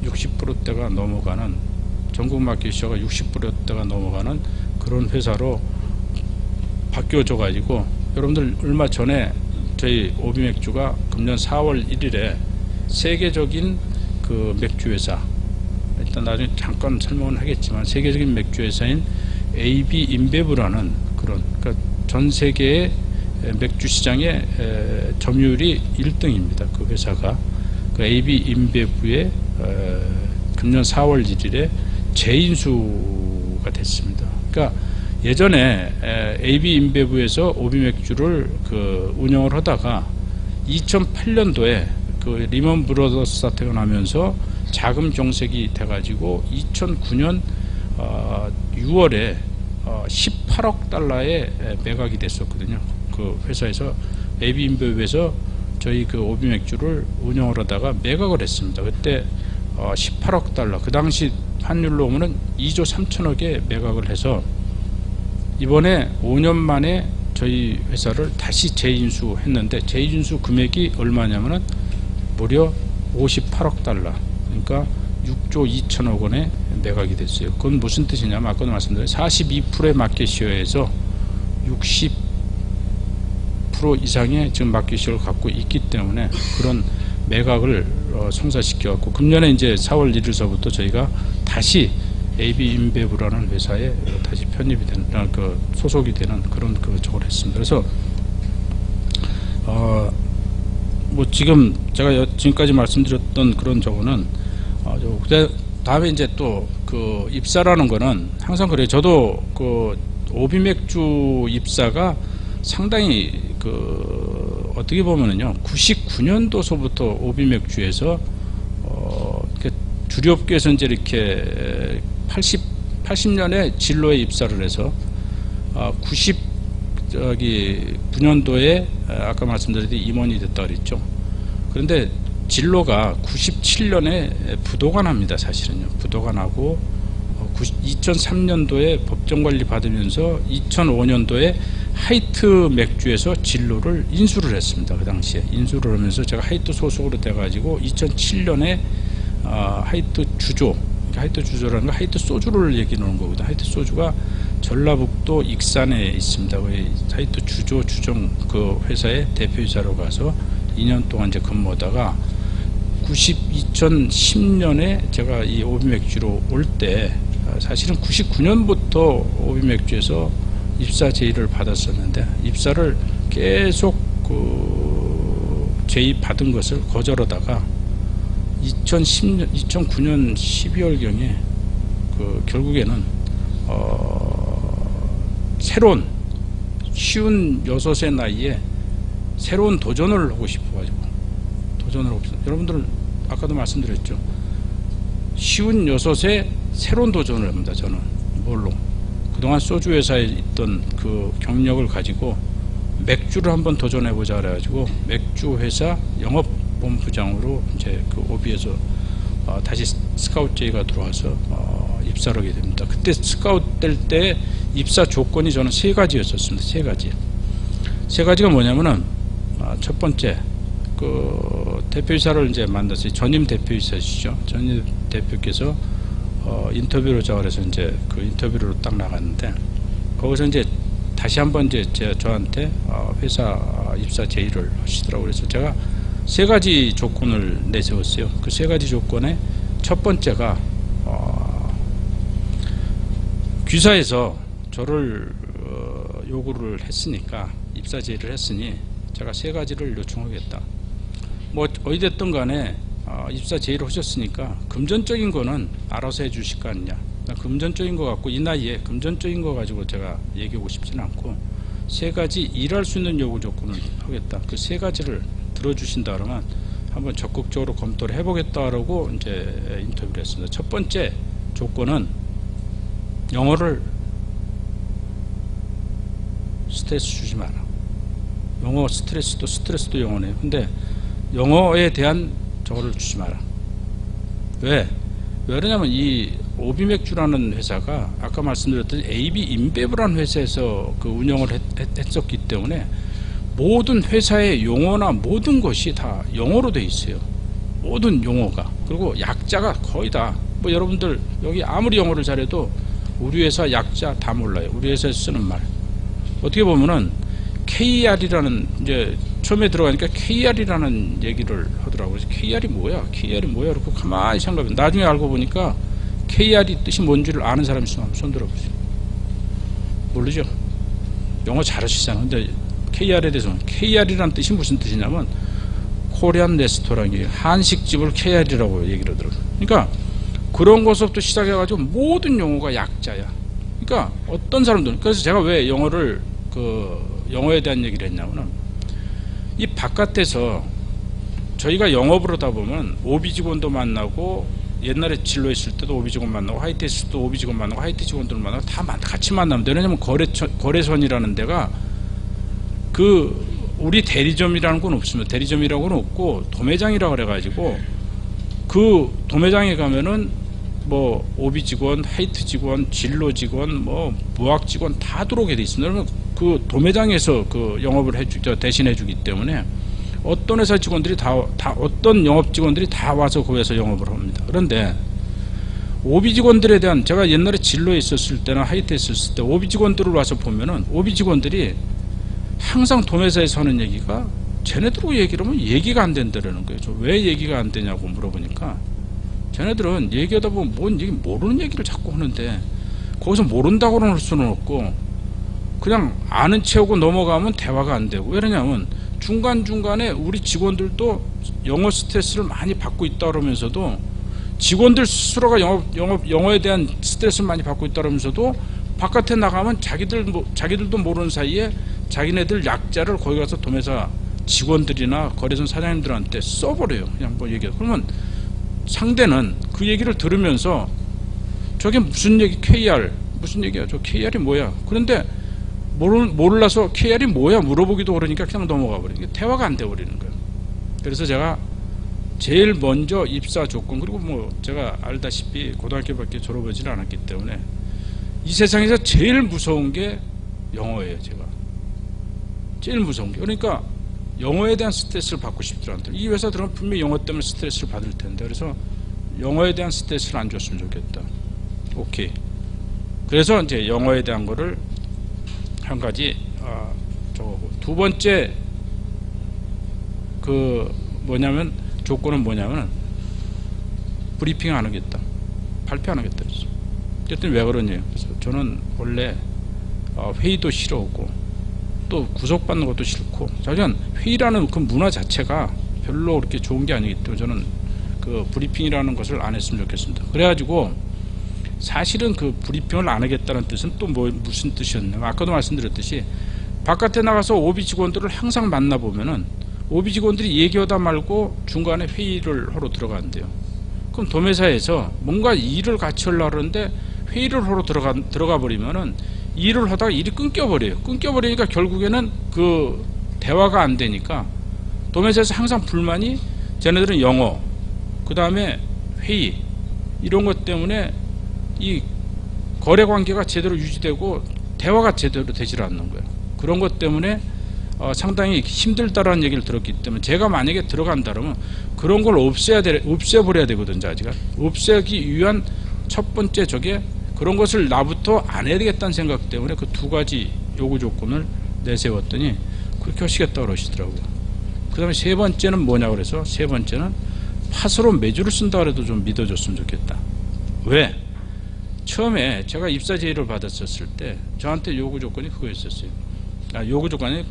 60%대가 넘어가는, 전국 마켓시어가 60%대가 넘어가는 그런 회사로 바뀌어져 가지고, 여러분들 얼마 전에 저희 오비맥주가 금년 4월 1일에 세계적인 그 맥주 회사, 일단 나중에 잠깐 설명을 하겠지만 세계적인 맥주 회사인 AB 인베브라는 그런, 그러니까 전 세계의 맥주 시장의 점유율이 1등입니다. 그 회사가 그 AB 인베브의 금년 4월 1일에 재인수가 됐습니다. 그러니까 예전에 AB 인베브에서 오비맥주를 그 운영을 하다가 2008년도에 그 리먼 브러더스 사태가 나면서 자금 정색이 돼가지고 2009년 6월에 18억 달러에 매각이 됐었거든요. 그 회사에서, AB 인베브에서 저희 그 오비맥주를 운영을 하다가 매각을 했습니다. 그때 18억 달러, 그 당시 환율로 오면은 2조 3천억에 매각을 해서 이번에 5년 만에 저희 회사를 다시 재인수했는데, 재인수 금액이 얼마냐면은 무려 58억 달러, 그러니까 6조 2천억 원에 매각이 됐어요. 그건 무슨 뜻이냐면, 아까도 말씀드린 42%의 마켓시어에서 60% 이상의 지금 마켓시어를 갖고 있기 때문에 그런 매각을 성사시켜갖고, 금년에 이제 4월 1일서부터 저희가 다시 AB 인베브라는 회사에 다시 편입이 되는, 그 소속이 되는 그런 저걸 했습니다. 그래서 뭐 지금 제가 지금까지 말씀드렸던 그런 저거는 다음에 이제 또 그 입사라는 거는 항상 그래요. 저도 그 오비맥주 입사가 상당히 그 어떻게 보면은요, 99년도서부터 오비맥주에서 주류업계에서 이제 이렇게 80년에 진로에 입사를 해서 99년도에 아까 말씀드렸듯이 임원이 됐다 그랬죠. 그런데 진로가 97년에 부도가 납니다. 사실은요. 부도가 나고 2003년도에 법정관리 받으면서 2005년도에 하이트 맥주에서 진로를 인수를 했습니다. 그 당시에 인수를 하면서 제가 하이트 소속으로 돼가지고 2007년에 하이트 주조, 하이트 주조라는 거 하이트 소주를 얘기하는 거거든요. 하이트 소주가 전라북도 익산에 있습니다. 하이트 주조 주정 그 회사의 대표이사로 가서 2년 동안 이제 근무하다가 2010년에 제가 이 오비맥주로 올 때, 사실은 99년부터 오비맥주에서 입사 제의를 받았었는데, 입사를 계속 그 제의 받은 것을 거절하다가 2009년 12월경에 그 결국에는 새로운 56의 나이에 새로운 도전을 하고 싶어가지고 여러분들 아까도 말씀드렸죠. 56에 새로운 도전을 합니다. 저는 뭘로? 그동안 소주 회사에 있던 그 경력을 가지고 맥주를 한번 도전해보자 그래가지고 맥주 회사 영업본부장으로 이제 그 오비에서 다시 스카우트 제의가 들어와서 입사를 하게 됩니다. 그때 스카우트 될 때 입사 조건이 저는 3가지였었습니다. 3가지. 3가지가 뭐냐면은 첫 번째 그 대표이사를 이제 만났어요. 전임 대표이사시죠. 전임 대표께서 인터뷰로 자 그래서 이제 그 인터뷰로 딱 나갔는데 거기서 이제 다시 한번 이제 저한테 회사 입사 제의를 하시더라고요. 그래서 제가 3가지 조건을 내세웠어요. 그 3가지 조건에 첫 번째가 귀사에서 저를 요구를 했으니까 입사 제의를 했으니 제가 3가지를 요청하겠다. 뭐 어찌됐든 간에 입사 제의를 하셨으니까 금전적인 거는 알아서 해 주실 거 아니냐. 금전적인 거 갖고 이 나이에 금전적인 거 가지고 제가 얘기하고 싶지는 않고 3가지 일할 수 있는 요구 조건을 하겠다. 그 3가지를 들어주신다 그러면 한번 적극적으로 검토를 해보겠다라고 이제 인터뷰를 했습니다. 첫 번째 조건은 영어를 스트레스 주지 마라. 영어 스트레스도 영어네요. 근데 영어에 대한 저거를 주지 마라. 왜? 왜냐면 이 오비맥주라는 회사가 아까 말씀드렸던 AB 인베브라는 회사에서 그 운영을 했었기 때문에 모든 회사의 용어나 모든 것이 다 영어로 돼 있어요. 모든 용어가. 그리고 약자가 거의 다 뭐 여러분들 여기 아무리 영어를 잘해도 우리 회사 약자 다 몰라요. 우리 회사에서 쓰는 말. 어떻게 보면은 KR이라는 이제 처음에 들어가니까 KR이라는 얘기를 하더라고요. KR이 뭐야? KR이 뭐야? 그렇고 가만히 생각해. 나중에 알고 보니까 KR이 뜻이 뭔지를 아는 사람이 있으면 한번 손 들어보세요. 모르죠? 영어 잘하시잖아요. 근데 KR에 대해서 KR이라는 뜻이 무슨 뜻이냐면 코리안 레스토랑이에요. 한식집을 KR이라고 얘기를 하더라고요. 그러니까 그런 것부터 시작해가지고 모든 용어가 약자야. 그러니까 어떤 사람들은 그래서 제가 왜 영어에 대한 얘기를 했냐면은 이 바깥에서 저희가 영업을 하다 보면 오비 직원도 만나고 옛날에 진로 있을 때도 오비 직원 만나고 하이트 있을 때도 오비 직원 만나고 하이트 직원들 만나고 다 같이 만나면 돼요. 왜냐면 거래선이라는 데가 그 우리 대리점이라는 건 없습니다. 대리점이라고는 없고 도매장이라고 그래가지고 그 도매장에 가면은 뭐 오비 직원, 하이트 직원, 진로 직원, 뭐 무학 직원 다 들어오게 돼 있습니다. 그러면 그 도매장에서 그 영업을 대신해 주기 때문에 어떤 회사 직원들이 다 어떤 영업 직원들이 다 와서 그 회사 영업을 합니다. 그런데 오비 직원들에 대한 제가 옛날에 진로에 있었을 때나 하이트에 있었을 때 오비 직원들을 와서 보면은 오비 직원들이 항상 도매사에서 하는 얘기가 쟤네들하고 얘기를 하면 얘기가 안 된다는 거예요. 왜 얘기가 안 되냐고 물어보니까 쟤네들은 얘기하다 보면 뭔 얘기 모르는 얘기를 자꾸 하는데 거기서 모른다고는 할 수는 없고 그냥 아는 채우고 넘어가면 대화가 안 되고 왜냐면 중간중간에 우리 직원들도 영어 스트레스를 많이 받고 있다 그러면서도 직원들 스스로가 영어에 대한 스트레스를 많이 받고 있다 그러면서도 바깥에 나가면 자기들도 모르는 사이에 자기네들 약자를 거기 가서 도매사 직원들이나 거래선 사장님들한테 써버려요. 그냥 뭐 얘기해. 그러면 상대는 그 얘기를 들으면서 저게 무슨 얘기 KR 무슨 얘기야? 저 KR이 뭐야? 그런데 몰라서 KR이 뭐야? 물어보기도 그러니까 그냥 넘어가 버리는 게 대화가 안 돼 버리는 거예요. 그래서 제가 제일 먼저 입사 조건 그리고 뭐 제가 알다시피 고등학교밖에 졸업하지는 않았기 때문에 이 세상에서 제일 무서운 게 영어예요. 제가 제일 무서운 게 그러니까 영어에 대한 스트레스를 받고 싶지 않다. 이 회사 들어가면 분명히 영어 때문에 스트레스를 받을 텐데 그래서 영어에 대한 스트레스를 안 줬으면 좋겠다. 오케이. 그래서 이제 영어에 대한 거를 한 가지 적어보고 두 번째 그 뭐냐면 조건은 뭐냐면 브리핑 안 하겠다. 발표 안 하겠다. 그랬어. 어쨌든 왜 그러냐요. 그래서 저는 원래 회의도 싫어하고 또 구속받는 것도 싫고 자기는 회의라는 그 문화 자체가 별로 그렇게 좋은 게 아니기 때문에 저는 그 브리핑이라는 것을 안 했으면 좋겠습니다. 그래가지고 사실은 그 브리핑을 안 하겠다는 뜻은 또 무슨 뜻이었냐면 아까도 말씀드렸듯이 바깥에 나가서 오비 직원들을 항상 만나보면은 오비 직원들이 얘기하다 말고 중간에 회의를 하러 들어간대요. 그럼 도매사에서 뭔가 일을 같이 하려고 하는데 회의를 하러 들어가 버리면은 일을 하다가 일이 끊겨버려요. 끊겨버리니까 결국에는 그 대화가 안 되니까 도매사에서 항상 불만이 쟤네들은 영어 그 다음에 회의 이런 것 때문에 이 거래 관계가 제대로 유지되고 대화가 제대로 되질 않는 거예요. 그런 것 때문에 상당히 힘들다라는 얘기를 들었기 때문에 제가 만약에 들어간다면 그런 걸 없애버려야 되거든요. 아직 없애기 위한 첫 번째 저게 그런 것을 나부터 안 해야 되겠다는 생각 때문에 그 두 가지 요구 조건을 내세웠더니 그렇게 하시겠다 그러시더라고요. 그 다음에 세 번째는 뭐냐 그래서 세 번째는 팥으로 매주를 쓴다 그래도 좀 믿어줬으면 좋겠다. 왜? 처음에 제가 입사 제의를 받았었을 때 저한테 요구 조건이 그거였었어요. 요구 조건이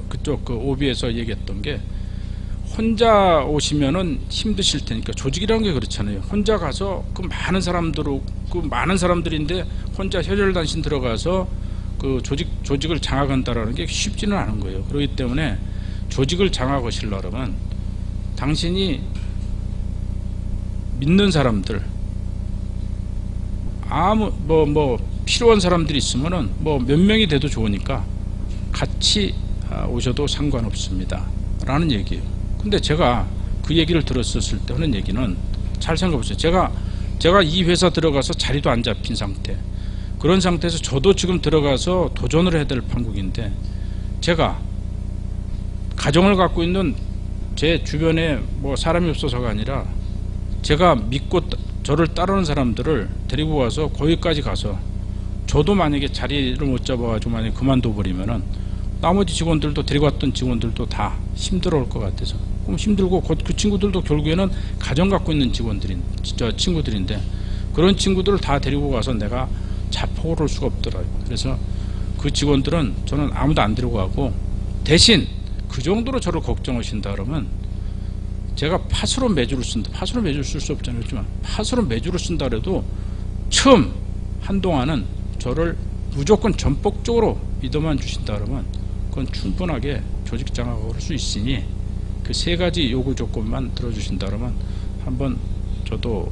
그쪽 그 오비에서 얘기했던 게 혼자 오시면은 힘드실 테니까 조직이라는 게 그렇잖아요. 혼자 가서 그 많은 사람들인데 혼자 혈혈단신 들어가서 그 조직을 장악한다라는 게 쉽지는 않은 거예요. 그렇기 때문에 조직을 장악하시려면 당신이 믿는 사람들 필요한 사람들이 있으면은 몇 명이 돼도 좋으니까 같이 오셔도 상관없습니다 라는 얘기예요. 근데 제가 그 얘기를 들었었을 때 하는 얘기는 잘 생각해보세요. 제가 이 회사 들어가서 자리도 안 잡힌 상태, 그런 상태에서 저도 지금 들어가서 도전을 해야 될 판국인데 제가 가정을 갖고 있는 제 주변에 사람이 없어서가 아니라 제가 믿고 저를 따르는 사람들을 데리고 와서 거기까지 가서 저도 만약에 자리를 못 잡아가지고 만약에 그만둬 버리면은 나머지 직원들도 데리고 왔던 직원들도 다 힘들어할 것 같아서 그럼 힘들고 그 친구들도 결국에는 가정 갖고 있는 친구들인데 그런 친구들을 다 데리고 가서 내가 자폭을 할 수가 없더라고요. 그래서 그 직원들은 저는 아무도 안 데리고 가고 대신 그 정도로 저를 걱정하신다 그러면 제가 팥으로 매주를 쓴다. 팥으로 매주를 쓸 수 없잖아요. 그렇지만 팥으로 매주를 쓴다 그래도 처음 한동안은 저를 무조건 전폭적으로 믿어만 주신다 그러면 그건 충분하게 조직 장악을 할 수 있으니 그 세 가지 요구 조건만 들어주신다 그러면 한번 저도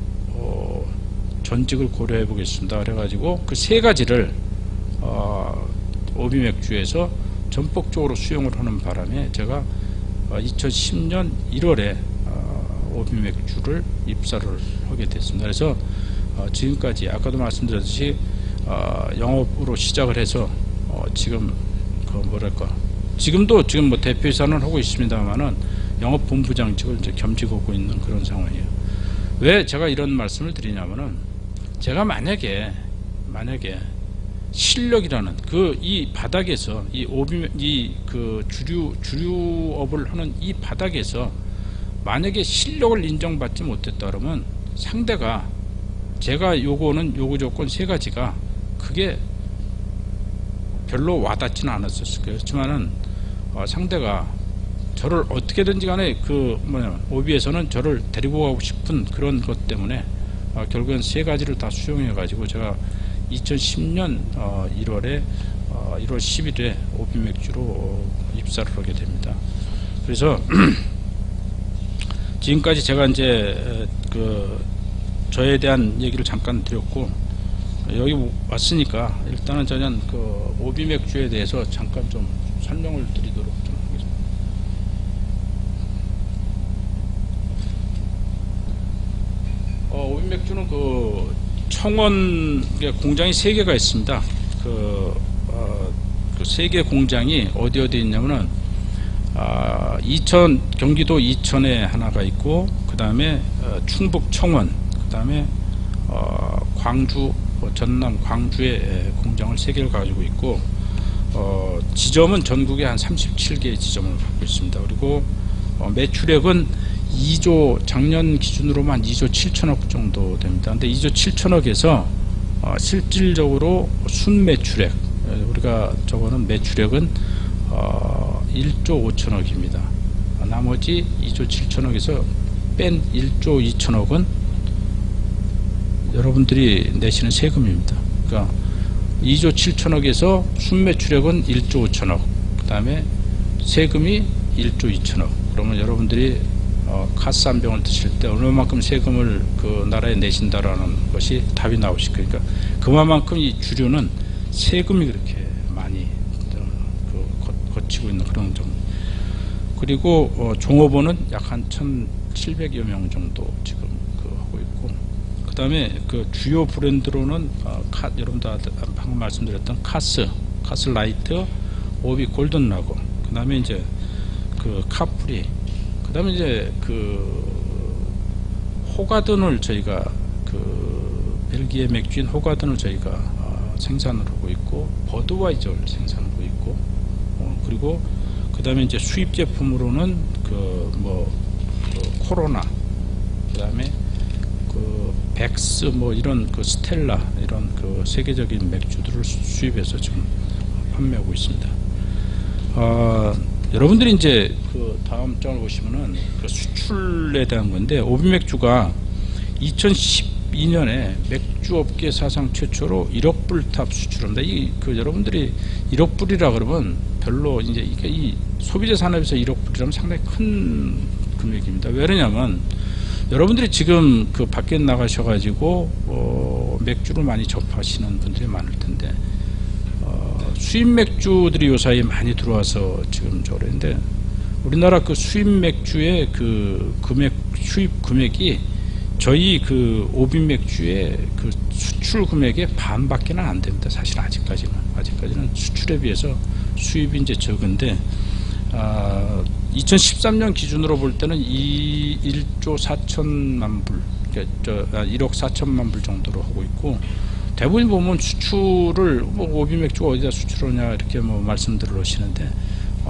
전직을 고려해 보겠습니다. 그래가지고 그 세 가지를 오비맥주에서 전폭적으로 수용을 하는 바람에 제가 2010년 1월에 오비맥주를 입사를 하게 됐습니다. 그래서 지금까지 아까도 말씀드렸듯이 영업으로 시작을 해서 지금 지금도 대표이사는 하고 있습니다만은 영업본부장직을 이제 겸직하고 있는 그런 상황이에요. 왜 제가 이런 말씀을 드리냐면은 제가 만약에 실력이라는 이 바닥에서 주류업을 하는 이 바닥에서 만약에 실력을 인정받지 못했다 그러면 상대가 제가 요구하는 요구 조건 세 가지가 그게 별로 와닿지는 않았었을 거예요. 그렇지만은 상대가 저를 어떻게든지 간에 오비에서는 저를 데리고 가고 싶은 그런 것 때문에 결국엔 세 가지를 다 수용해 가지고 제가 2010년 1월 10일에 오비맥주로 입사를 하게 됩니다. 그래서 지금까지 제가 이제 저에 대한 얘기를 잠깐 드렸고 여기 왔으니까 일단은 저는 오비맥주에 대해서 잠깐 좀 설명을 드리도록 좀 하겠습니다. 오비맥주는 청원 공장이 3개가 있습니다. 그 3개 공장이 어디 있냐면은 경기도 이천에 하나가 있고 그 다음에 충북 청원, 그 다음에 광주, 전남 광주에 공장을 3개를 가지고 있고 지점은 전국에 한 37개의 지점을 갖고 있습니다. 그리고 매출액은 작년 기준으로만 2조 7천억 정도 됩니다. 근데 2조 7천억에서 실질적으로 순매출액, 우리가 저거는 매출액은 1조 5천억입니다. 나머지 2조 7천억에서 뺀 1조 2천억은 여러분들이 내시는 세금입니다. 그러니까 2조 7천억에서 순매출액은 1조 5천억, 그 다음에 세금이 1조 2천억. 그러면 여러분들이 카스 한 병을 드실 때 얼마만큼 세금을 그 나라에 내신다라는 것이 답이 나오실 거예요. 그러니까 그만큼 이 주류는 세금이 그렇게 많이 거치고 있는 그런 점. 그리고 종업원은 약 한 1,700여 명 정도 지금 하고 있고. 그다음에 그 주요 브랜드로는 여러분들 방금 말씀드렸던 카스 라이트, 오비 골든 라거, 그다음에 이제 그 카프리, 그다음에 이제 그 호가든을 저희가 그 벨기에 맥주인 호가든을 저희가 생산을 하고 있고, 버드와이저를 생산하고 있고, 그리고 그다음에 이제 수입 제품으로는 그 코로나, 그다음에 그 백스 이런 그 스텔라, 이런 그 세계적인 맥주들을 수입해서 지금 판매하고 있습니다. 여러분들이 이제 그 다음 장을 보시면은 그 수출에 대한 건데, 오비 맥주가 2012년에 맥주업계 사상 최초로 1억 불 탑 수출합니다. 그 여러분들이 1억 불이라 그러면 별로 이제 이게 이 소비재 산업에서 1억 불이라면 상당히 큰 금액입니다. 왜 그러냐면 여러분들이 지금 그 밖에 나가셔가지고 맥주를 많이 접하시는 분들이 많을 텐데, 수입 맥주들이 요 사이에 많이 들어와서 지금 저랬는데, 우리나라 그 수입 맥주의 그 수입 금액이 저희 그 오비 맥주의 그 수출 금액의 반밖에는 안 됩니다. 사실 아직까지는 수출에 비해서 수입이 이제 적은데, 2013년 기준으로 볼 때는 1조 4천만 불, 그러니까 1억 4천만 불 정도로 하고 있고, 대부분 보면 수출을 오비 맥주가 어디다 수출하냐 이렇게 말씀들을 하시는데,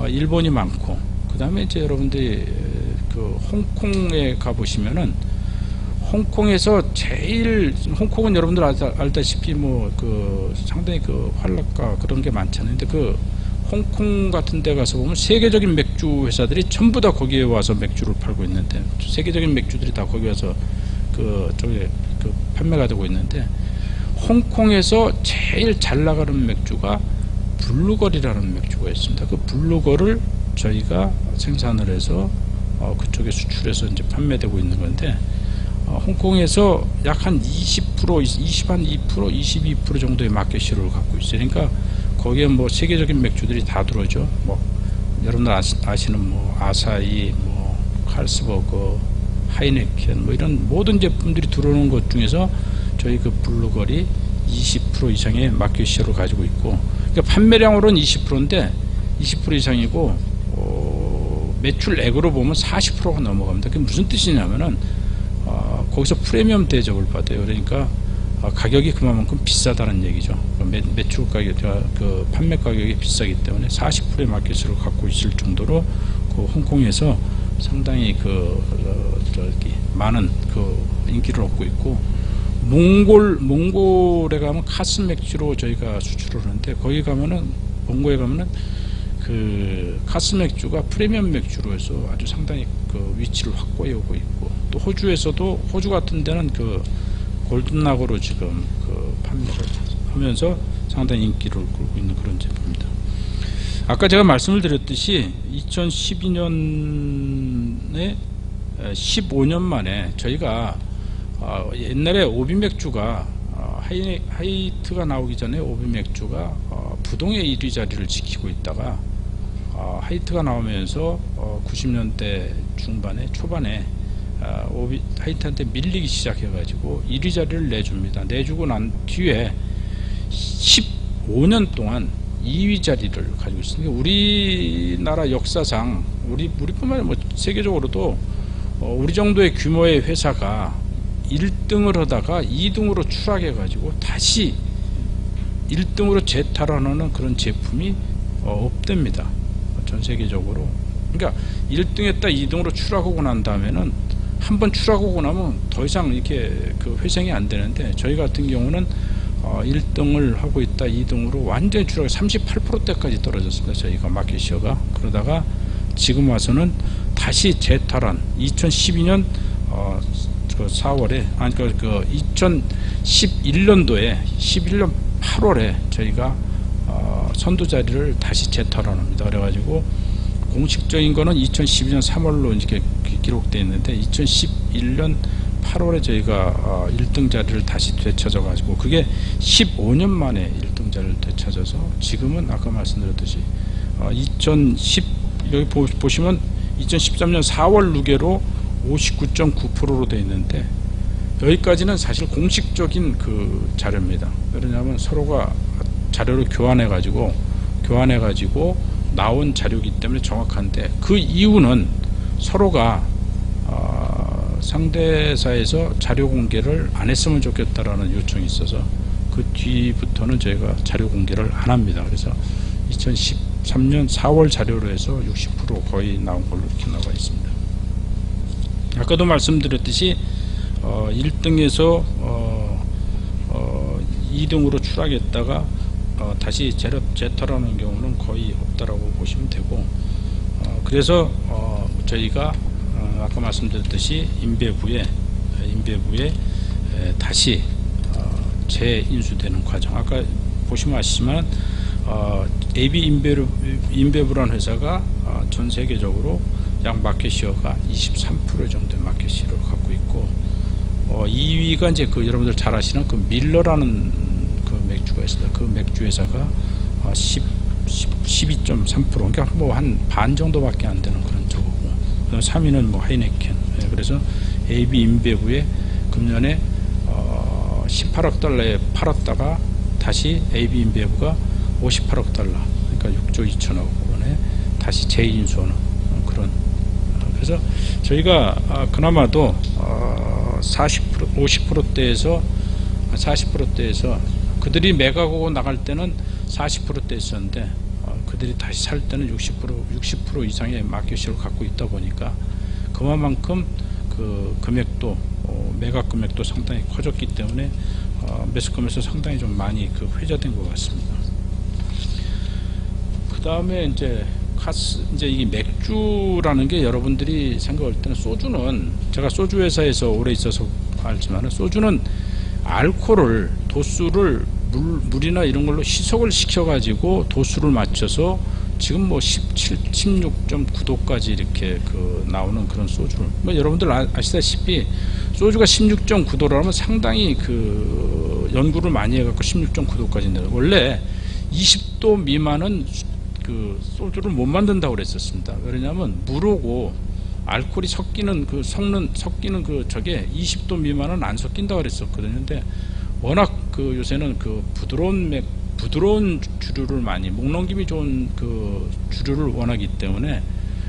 일본이 많고, 그 다음에 이제 여러분들이 그 홍콩에 가 보시면은, 홍콩에서 홍콩은 여러분들 알다시피 그 상당히 그 활락가 그런 게 많잖아요. 근데 그 홍콩 같은 데 가서 보면 세계적인 맥주 회사들이 전부 다 거기에 와서 맥주를 팔고 있는데, 세계적인 맥주들이 다 거기 와서 저기 판매가 되고 있는데, 홍콩에서 제일 잘 나가는 맥주가 블루걸이라는 맥주가 있습니다. 그 블루걸을 저희가 생산을 해서 그쪽에 수출해서 이제 판매되고 있는 건데, 홍콩에서 약 한 20%, 22%, 22% 정도의 마켓 시ェ어를 갖고 있어요. 그러니까 거기에 세계적인 맥주들이 다 들어오죠. 여러분들 아시는 아사히, 칼스버거, 하이네켄, 이런 모든 제품들이 들어오는 것 중에서 저희 그 블루걸이 20% 이상의 마켓 시ェ어를 가지고 있고, 그러니까 판매량으로는 20%인데 20% 이상이고, 매출액으로 보면 40%가 넘어갑니다. 그게 무슨 뜻이냐면은 거기서 프리미엄 대접을 받아요. 그러니까 가격이 그만큼 비싸다는 얘기죠. 매출 가격, 그 판매 가격이 비싸기 때문에 40%의 마켓을 갖고 있을 정도로 그 홍콩에서 상당히 많은 그 인기를 얻고 있고, 몽골에 가면 카스 맥주로 저희가 수출을 하는데, 거기 가면은 몽골에 가면은 그 카스 맥주가 프리미엄 맥주로 해서 아주 상당히 그 위치를 확보해 오고 있고, 또 호주 같은 데는 그 골든락으로 지금 그 판매를 하면서 상당히 인기를 끌고 있는 그런 제품입니다. 아까 제가 말씀을 드렸듯이 2012년에 15년 만에 저희가 옛날에 오비 맥주가 하이트가 나오기 전에 오비 맥주가 부동의 1위 자리를 지키고 있다가 하이트가 나오면서 90년대 초반에 하이트한테 밀리기 시작해가지고 1위 자리를 내줍니다. 내주고 난 뒤에 15년 동안 2위 자리를 가지고 있습니다. 우리나라 역사상 우리뿐만 아니라 세계적으로도 우리 정도의 규모의 회사가 1등을 하다가 2등으로 추락해가지고 다시 1등으로 재탈환하는 그런 제품이 없답니다. 전 세계적으로. 그러니까 1등했다 2등으로 추락하고 난 다음에는 한번 추락하고 나면 더 이상 이렇게 그 회생이 안 되는데, 저희 같은 경우는 1등을 하고 있다 2등으로 완전히 추락, 38%대까지 떨어졌습니다. 저희가 마켓 시어가. 그러다가 지금 와서는 다시 재탈환, 2012년 4월에 그 2011년도에 11년 8월에 저희가 선두 자리를 다시 재탈환합니다. 그래가지고 공식적인 거는 2012년 3월로 이렇게 기록되어 있는데, 2011년 8월에 저희가 1등 자리를 다시 되찾아가지고, 그게 15년 만에 1등 자리를 되찾아서 지금은 아까 말씀드렸듯이 여기 보시면 2013년 4월 누계로 59.9%로 되어 있는데, 여기까지는 사실 공식적인 그 자료입니다. 왜냐하면 서로가 자료를 교환해가지고 나온 자료이기 때문에 정확한데, 그 이유는 서로가 상대사에서 자료 공개를 안 했으면 좋겠다라는 요청이 있어서 그 뒤부터는 저희가 자료 공개를 안 합니다. 그래서 2013년 4월 자료로 해서 60% 거의 나온 걸로 이렇게 나와 있습니다. 아까도 말씀드렸듯이 1등에서 2등으로 추락했다가 다시 재탈하는 경우는 거의 없다라고 보시면 되고, 그래서 저희가 아까 말씀드렸듯이 인배부에 다시 재인수되는 과정, 아까 보시면 아시지만 AB 인배부라는 회사가 전 세계적으로 약 마켓시어가 23% 정도의 마켓시어를 갖고 있고, 2위가 이제 그 여러분들 잘 아시는 그 밀러라는 그 맥주가 있습니다. 그 맥주 회사가 12.3%, 그러니까 뭐 한 반 정도밖에 안 되는 그런 저거고, 3위는 뭐 하이네켄. 그래서 AB 인배부에 금년에 18억 달러에 팔았다가 다시 AB 인배부가 58억 달러, 그러니까 6조 2천억 원에 다시 재인수하는 그런. 그래서 저희가 그나마도 50%대에서 그들이 매각하고 나갈 때는 40%대였었는데 그들이 다시 살 때는 60% 이상의 마켓시를 갖고 있다 보니까 그만큼 그 금액도 매각 금액도 상당히 커졌기 때문에 매스컴에서 상당히 좀 많이 그 회자된 것 같습니다. 그 다음에 이제 이 맥주라는 게 여러분들이 생각할 때는, 소주는 제가 소주 회사에서 오래 있어서 알지만 소주는 알코올을, 도수를 물이나 이런 걸로 희석을 시켜가지고 도수를 맞춰서 지금 뭐 16.9도까지 이렇게 그 나오는 그런 소주를, 뭐 여러분들 아시다시피 소주가 16.9도라면 상당히 그 연구를 많이 해갖고 16.9도까지 내려. 원래 20도 미만은 그 소주를 못 만든다고 그랬었습니다. 왜냐하면 물하고 알코올이 섞이는 그 저게 20도 미만은 안 섞인다고 그랬었거든요. 근데 워낙 그 요새는 그 부드러운 주류를 많이, 목 넘김이 좋은 그 주류를 원하기 때문에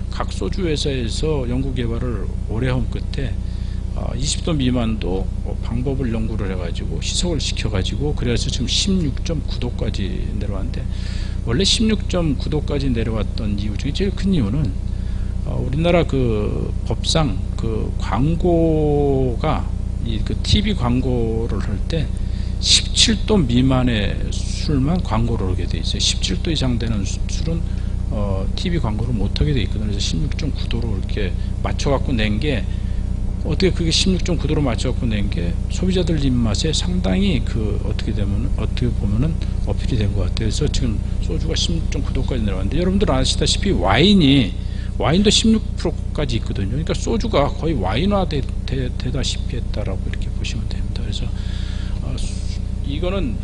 각 소주 회사에서 연구 개발을 오래 한 끝에 20도 미만도 방법을 연구를 해가지고 희석을 시켜가지고, 그래서 지금 16.9도까지 내려왔는데, 원래 16.9도까지 내려왔던 이유 중에 제일 큰 이유는 우리나라 그 법상 그 광고가 그 TV 광고를 할 때 17도 미만의 술만 광고를 하게 돼 있어요. 17도 이상 되는 술은 TV 광고를 못 하게 돼 있거든요. 그래서 16.9도로 이렇게 맞춰 갖고 낸 게, 어떻게 그게 16.9도로 맞춰 갖고 낸 게 소비자들 입맛에 상당히 그 어떻게 보면은 어필이 된 것 같아요. 그래서 지금 소주가 16.9도까지 내려왔는데, 여러분들 아시다시피 와인도 16%까지 있거든요. 그러니까 소주가 거의 와인화 되다시피 했다라고 이렇게 보시면 됩니다. 그래서 이거는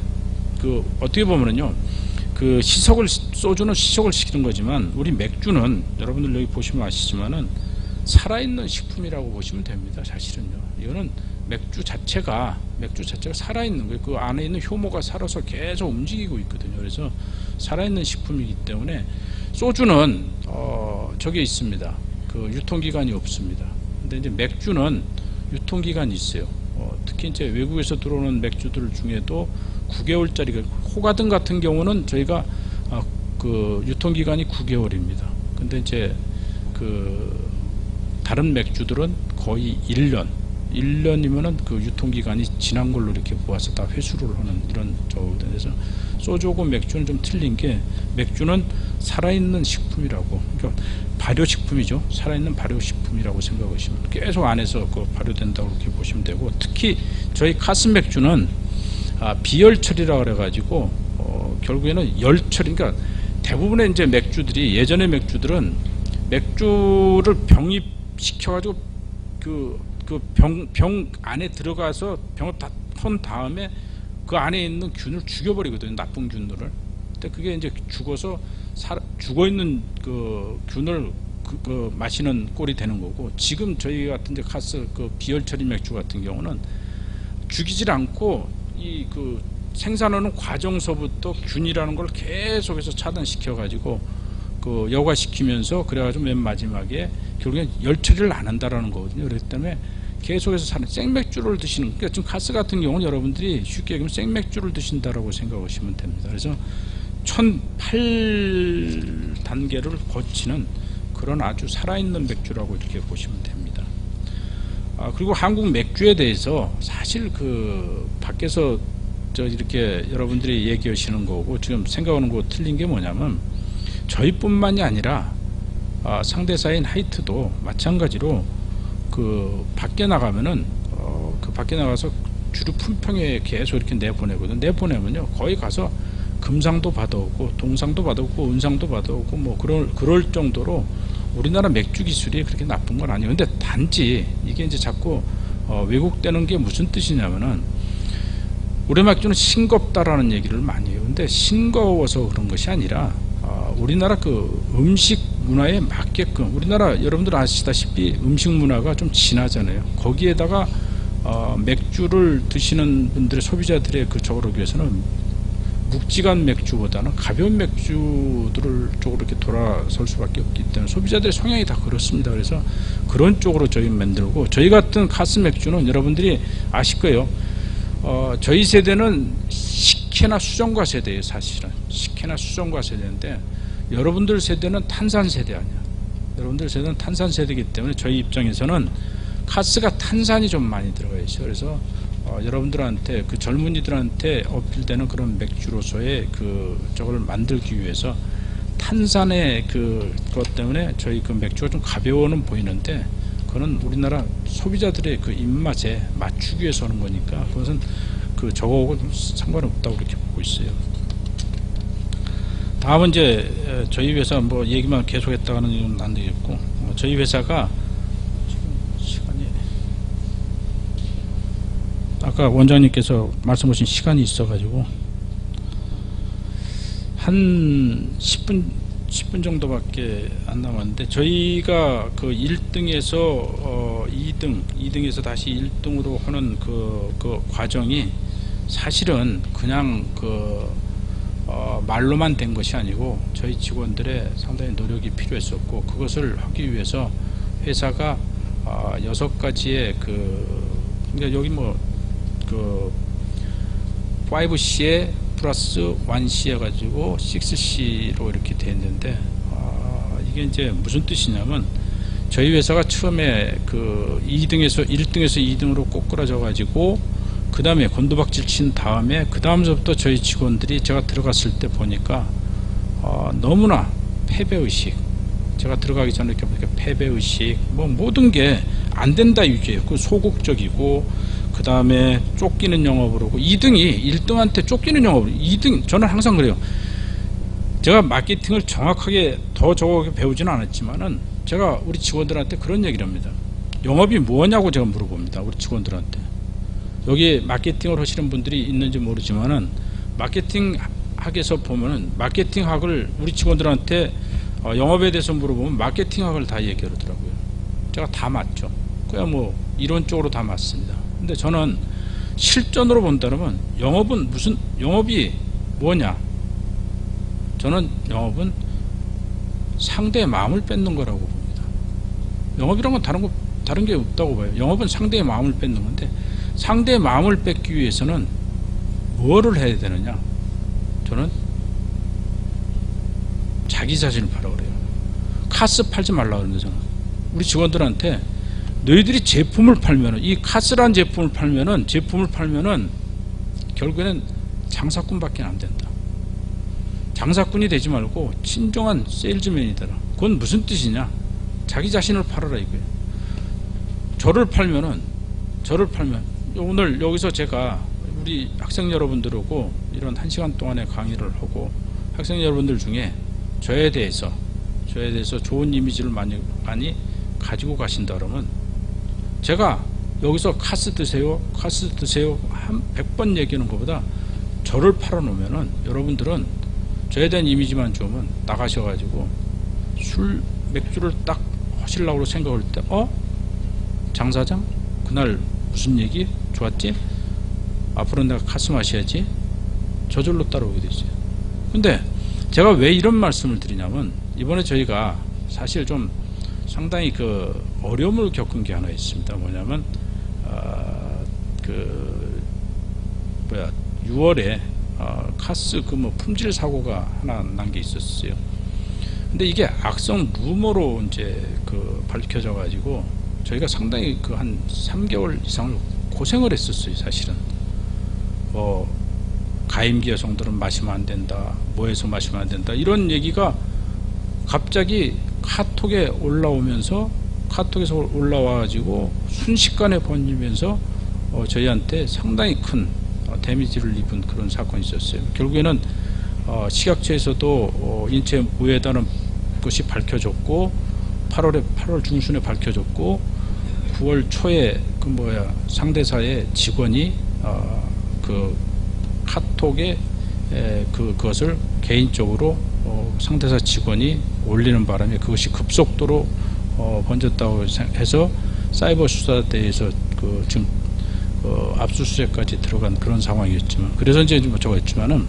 그 어떻게 보면은요, 그 소주는 희석을 시키는 거지만, 우리 맥주는 여러분들 여기 보시면 아시지만은 살아있는 식품이라고 보시면 됩니다. 사실은요, 이거는 맥주 자체가 살아있는 거예요. 그 안에 있는 효모가 살아서 계속 움직이고 있거든요. 그래서 살아있는 식품이기 때문에, 소주는 저게 있습니다. 그 유통기간이 없습니다. 근데 이제 맥주는 유통기간이 있어요. 특히 이제 외국에서 들어오는 맥주들 중에도 9개월짜리, 호가든 같은 경우는 저희가 그 유통기간이 9개월입니다. 근데 이제 그 다른 맥주들은 거의 1년이면은 그 유통기간이 지난 걸로 이렇게 모아서 다 회수를 하는 이런 저거거든요. 그래서 소주하고 맥주는 좀 틀린 게, 맥주는 살아있는 식품이라고, 그러니까 발효식품이죠. 살아있는 발효식품이라고 생각하시면 계속 안에서 그 발효된다고 이렇게 보시면 되고, 특히 저희 카스 맥주는 비열 처리라 그래가지고 결국에는 열처리, 그러니까 대부분의 이제 맥주들이, 예전의 맥주들은 맥주를 병입시켜가지고 병 안에 들어가서 병을 다 턴 다음에 그 안에 있는 균을 죽여버리거든요. 나쁜 균들을. 근데 그게 이제 죽어서 죽어있는 그 균을 마시는 꼴이 되는 거고, 지금 저희 같은 이제 카스 그 비열 처리 맥주 같은 경우는 죽이질 않고 이 그 생산하는 과정서부터 균이라는 걸 계속해서 차단시켜 가지고 그 여과시키면서 그래가지고 맨 마지막에 결국엔 열 처리를 안 한다라는 거거든요. 그렇기 때문에 계속해서 사는 생맥주를 드시는, 그러니까 지금 카스 같은 경우는 여러분들이 쉽게 얘기하면 생맥주를 드신다라고 생각하시면 됩니다. 그래서 1008단계를 거치는 그런 아주 살아있는 맥주라고 이렇게 보시면 됩니다. 그리고 한국 맥주에 대해서 사실 그 밖에서 이렇게 여러분들이 얘기하시는 거고 지금 생각하는 거 틀린 게 뭐냐면, 저희뿐만이 아니라 상대사인 하이트도 마찬가지로 그 밖에 나가면은 그 밖에 나가서 주류 품평회 계속 이렇게 내보내거든. 내보내면요 거의 가서 금상도 받아오고 동상도 받아오고 은상도 받아오고 뭐 그럴 정도로 우리나라 맥주 기술이 그렇게 나쁜 건 아니에요. 근데 단지 이게 이제 자꾸 왜곡되는 게 무슨 뜻이냐면은, 우리 맥주는 싱겁다라는 얘기를 많이 해요. 근데 싱거워서 그런 것이 아니라 우리나라 그 음식 문화에 맞게끔, 우리나라 여러분들 아시다시피 음식 문화가 좀 진하잖아요. 거기에다가 맥주를 드시는 분들의 소비자들의 그 저거를 위해서는 묵직한 맥주보다는 가벼운 맥주들을 쪽으로 이렇게 돌아설 수밖에 없기 때문에 소비자들의 성향이 다 그렇습니다. 그래서 그런 쪽으로 저희 만들고, 저희 같은 카스 맥주는 여러분들이 아실 거예요. 저희 세대는 식혜나 수정과 세대예요. 사실은 식혜나 수정과 세대인데 여러분들 세대는 탄산 세대 아니야. 여러분들 세대는 탄산 세대이기 때문에 저희 입장에서는 카스가 탄산이 좀 많이 들어가 있어요. 그래서 여러분들한테, 그 젊은이들한테 어필되는 그런 맥주로서의 그 저걸 만들기 위해서 탄산의 그것 때문에 저희 그 맥주가 좀 가벼워는 보이는데, 그거는 우리나라 소비자들의 그 입맛에 맞추기 위해서 하는 거니까 그것은 그 저거하고 상관없다고 그렇게 보고 있어요. 다음은 이제 저희 회사 뭐 얘기만 계속했다가는 이건 안 되겠고, 저희 회사가 시간이, 아까 원장님께서 말씀하신 시간이 있어가지고 한 10분 정도밖에 안 남았는데, 저희가 그 1등에서 2등에서 다시 1등으로 하는 그 과정이 사실은 그냥 말로만 된 것이 아니고 저희 직원들의 상당히 노력이 필요했었고, 그것을 하기 위해서 회사가 6가지의 그러니까 여기 뭐 5C에 플러스 1C 해가지고 6C로 이렇게 돼 있는데, 이게 이제 무슨 뜻이냐면, 저희 회사가 처음에 그 1등에서 2등으로 꼬꾸라져 가지고 그 다음에 곤두박질 친 다음에 그 다음서부터 저희 직원들이 제가 들어갔을 때 보니까 너무나 패배의식, 제가 들어가기 전에 이렇게 보니까 패배의식, 뭐 모든 게 안 된다 이게요. 그 소극적이고, 그 다음에 쫓기는 영업을 하고, 2등이 1등한테 쫓기는 영업을, 2등, 저는 항상 그래요. 제가 마케팅을 정확하게 더 저거 배우지는 않았지만은 제가 우리 직원들한테 그런 얘기를 합니다. 영업이 뭐냐고 제가 물어봅니다. 우리 직원들한테. 여기 마케팅을 하시는 분들이 있는지 모르지만은 마케팅 학에서 보면은 마케팅 학을 우리 직원들한테 영업에 대해서 물어보면 마케팅 학을 다 얘기하더라고요. 제가 다 맞죠. 그냥 뭐 이론적으로 다 맞습니다. 근데 저는 실전으로 본다면 영업이 뭐냐? 저는 영업은 상대의 마음을 뺏는 거라고 봅니다. 영업이란 건 다른 게 없다고 봐요. 영업은 상대의 마음을 뺏는 건데, 상대의 마음을 뺏기 위해서는 뭐를 해야 되느냐? 저는 자기 자신을 팔라고 그래요. 카스 팔지 말라고 그러는데, 저는 우리 직원들한테 너희들이 제품을 팔면은, 이 카스란 제품을 팔면은 결국에는 장사꾼밖에 안 된다. 장사꾼이 되지 말고 진정한 세일즈맨이 되라. 그건 무슨 뜻이냐? 자기 자신을 팔아라 이거예요. 저를 팔면 오늘 여기서 제가 우리 학생 여러분들하고 이런 1시간 동안의 강의를 하고, 학생 여러분들 중에 저에 대해서 좋은 이미지를 많이 가지고 가신다 그러면, 제가 여기서 카스 드세요 한 100번 얘기하는 것보다 저를 팔아놓으면은 여러분들은 저에 대한 이미지만 좋으면 나가셔가지고 맥주를 딱 하시려고 생각할 때, 장 사장? 그날 무슨 얘기? 좋았지? 앞으로 내가 카스 마셔야지 저절로 따라오게 되죠. 근데 제가 왜 이런 말씀을 드리냐면 이번에 저희가 사실 좀 상당히 그 어려움을 겪은 게 하나 있습니다. 뭐냐면 6월에 카스 그 뭐 품질 사고가 하나 난 게 있었어요. 근데 이게 악성 루머로 이제 그 밝혀져 가지고 저희가 상당히 그 한 3개월 이상을 고생을 했었어요. 사실은 가임기 여성들은 마시면 안 된다, 뭐해서 마시면 안 된다, 이런 얘기가 갑자기 카톡에 올라오면서 카톡에서 올라와 가지고 순식간에 번지면서 저희한테 상당히 큰 데미지를 입은 그런 사건이 있었어요. 결국에는 식약처에서도 인체 무해다는 것이 밝혀졌고 8월 중순에 밝혀졌고 9월 초에 상대사의 직원이 그 카톡에 그것을 개인적으로 상대사 직원이 올리는 바람에 그것이 급속도로 번졌다고 해서 사이버 수사대에서 지금 압수수색까지 들어간 그런 상황이었지만, 그래서 이제 저거 했지만은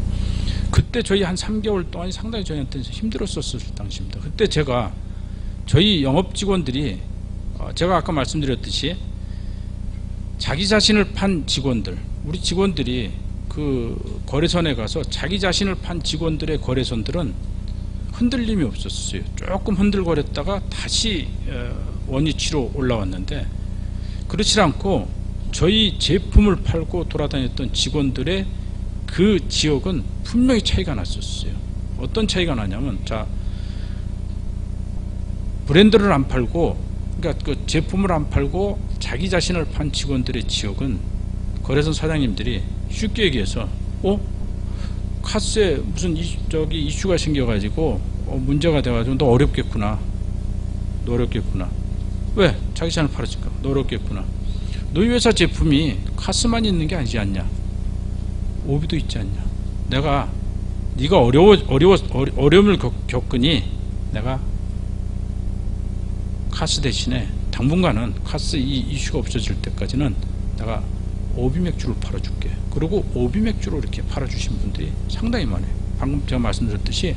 그때 저희 한 3개월 동안 상당히 저희한테 힘들었었을 당시입니다. 그때 저희 영업 직원들이 제가 아까 말씀드렸듯이 자기 자신을 판 직원들, 우리 직원들이 그 거래선에 가서 자기 자신을 판 직원들의 거래선들은 흔들림이 없었어요. 조금 흔들거렸다가 다시 원위치로 올라왔는데, 그렇지 않고 저희 제품을 팔고 돌아다녔던 직원들의 그 지역은 분명히 차이가 났었어요. 어떤 차이가 나냐면, 자, 브랜드를 안 팔고, 그러니까 그 제품을 안 팔고 자기 자신을 판 직원들의 지역은 거래선 사장님들이 쉽게 얘기해서 카스에 무슨 이슈가 생겨가지고 문제가 돼가지고 너 어렵겠구나. 왜? 자기 자신을 팔았을까? 너 어렵겠구나. 너희 회사 제품이 카스만 있는 게 아니지 않냐? 오비도 있지 않냐? 네가 어려움을 겪으니 내가 카스 대신에 당분간은 카스 이 이슈가 없어질 때까지는 내가 오비 맥주를 팔아줄게. 그리고 오비 맥주로 이렇게 팔아주신 분들이 상당히 많아요. 방금 제가 말씀드렸듯이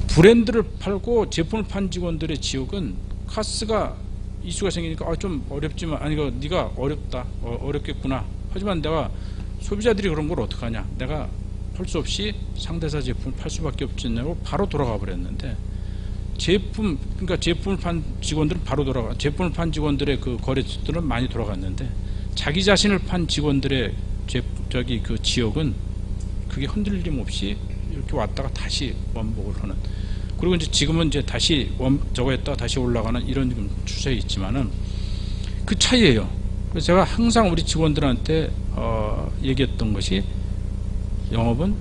브랜드를 팔고 제품을 판 직원들의 지역은 카스가 이슈가 생기니까 좀 어렵지만, 네가 어렵다, 어렵겠구나. 하지만 내가 소비자들이 그런 걸 어떡하냐, 내가 할 수 없이 상대사 제품을 팔 수밖에 없겠냐고 바로 돌아가 버렸는데, 그러니까 제품을 판 직원들은 바로 제품을 판 직원들의 그 거래처들은 많이 돌아갔는데, 자기 자신을 판 직원들의 그 지역은 그게 흔들림 없이 이렇게 왔다가 다시 원복을 하는. 그리고 이제 지금은 이제 다시 저거 했다가 다시 올라가는 이런 추세에 있지만은 그 차이예요. 그래서 제가 항상 우리 직원들한테 얘기했던 것이, 영업은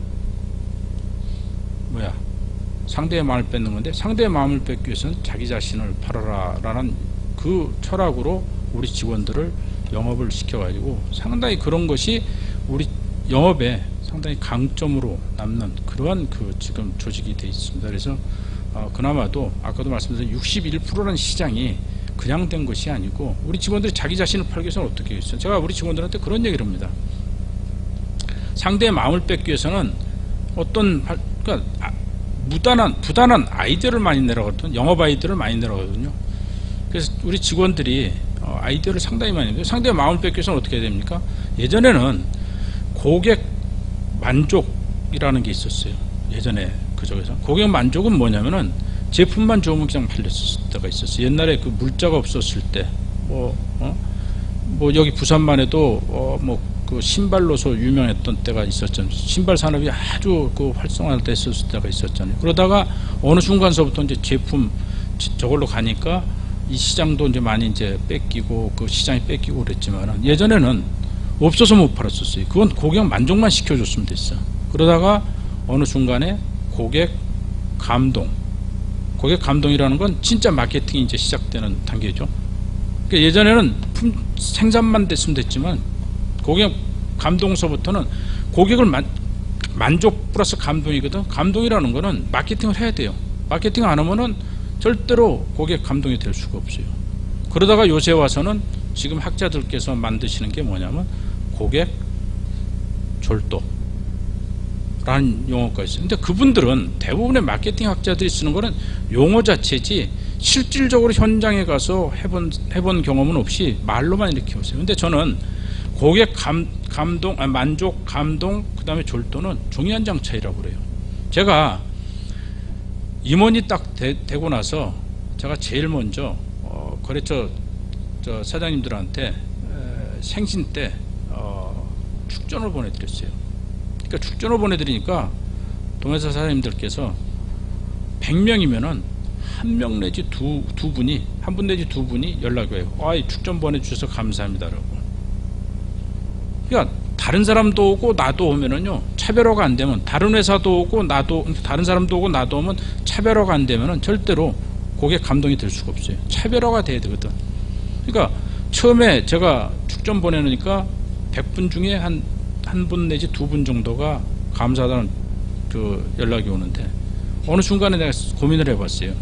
상대의 마음을 뺏는 건데, 상대의 마음을 뺏기 위해서는 자기 자신을 팔아라라는 그 철학으로 우리 직원들을 영업을 시켜가지고 상당히 그런 것이 우리 영업에 상당히 강점으로 남는 그러한 지금 조직이 되어 있습니다. 그래서 그나마도 아까도 말씀드린 61%라는 시장이 그냥 된 것이 아니고, 우리 직원들이 자기 자신을 팔기 위해서는 어떻게 했어요? 제가 우리 직원들한테 그런 얘기를 합니다. 상대의 마음을 뺏기 위해서는 그러니까 부단한 아이디어를 많이 내라거든요. 영업 아이디어를 많이 내라거든요. 그래서 우리 직원들이 아이디어를 상당히 많이 내요. 상대의 마음을 뺏기 위해서는 어떻게 해야 됩니까? 예전에는 고객 만족이라는 게 있었어요. 예전에 그쪽에서 고객 만족은 뭐냐면은 제품만 좋으면 그냥 팔렸을 때가 있었어요. 옛날에 그 물자가 없었을 때 여기 부산만 해도 그 신발로서 유명했던 때가 있었잖아요. 신발 산업이 아주 활성화됐었을 때가 있었잖아요. 그러다가 어느 순간서부터 이제 제품 저걸로 가니까 이 시장도 이제 많이 이제 뺏기고 그 시장이 뺏기고 그랬지만, 예전에는 없어서 못 팔았었어요. 그건 고객 만족만 시켜줬으면 됐어. 그러다가 어느 순간에 고객 감동이라는 건 진짜 마케팅이 이제 시작되는 단계죠. 그러니까 예전에는 생산만 됐으면 됐지만, 고객 감동서부터는 고객을 만족 플러스 감동이거든. 감동이라는 거는 마케팅을 해야 돼요. 마케팅 안 하면은 절대로 고객 감동이 될 수가 없어요. 그러다가 요새 와서는 지금 학자들께서 만드시는 게 뭐냐면 고객 졸도라는 용어가 있어요. 근데 그분들은 대부분의 마케팅 학자들이 쓰는 거는 용어 자체지 실질적으로 현장에 가서 해본 경험은 없이 말로만 이렇게 오세요. 근데 저는 고객 만족, 감동, 그 다음에 졸도는 종이 한 장 차이라고 그래요. 제가 임원이 딱 되고 나서 제가 제일 먼저 거래처 사장님들한테 생신 때 축전을 보내드렸어요. 그러니까 축전을 보내드리니까 동회사 사장님들께서 100명이면은 한 명 내지 두 분이, 한 분 내지 두 분이 연락이 와요. 축전 보내주셔서 감사합니다라고. 그러니까 다른 사람도 오고 나도 오면은요, 차별화가 안 되면, 다른 회사도 오고 다른 사람도 오고 나도 오면 차별화가 안 되면은 절대로 고객 감동이 될 수가 없어요. 차별화가 돼야 되거든. 그러니까 처음에 제가 축전 보내놓으니까 100분 중에 한 분 내지 두 분 정도가 감사하다는 연락이 오는데, 어느 순간에 내가 고민을 해봤어요.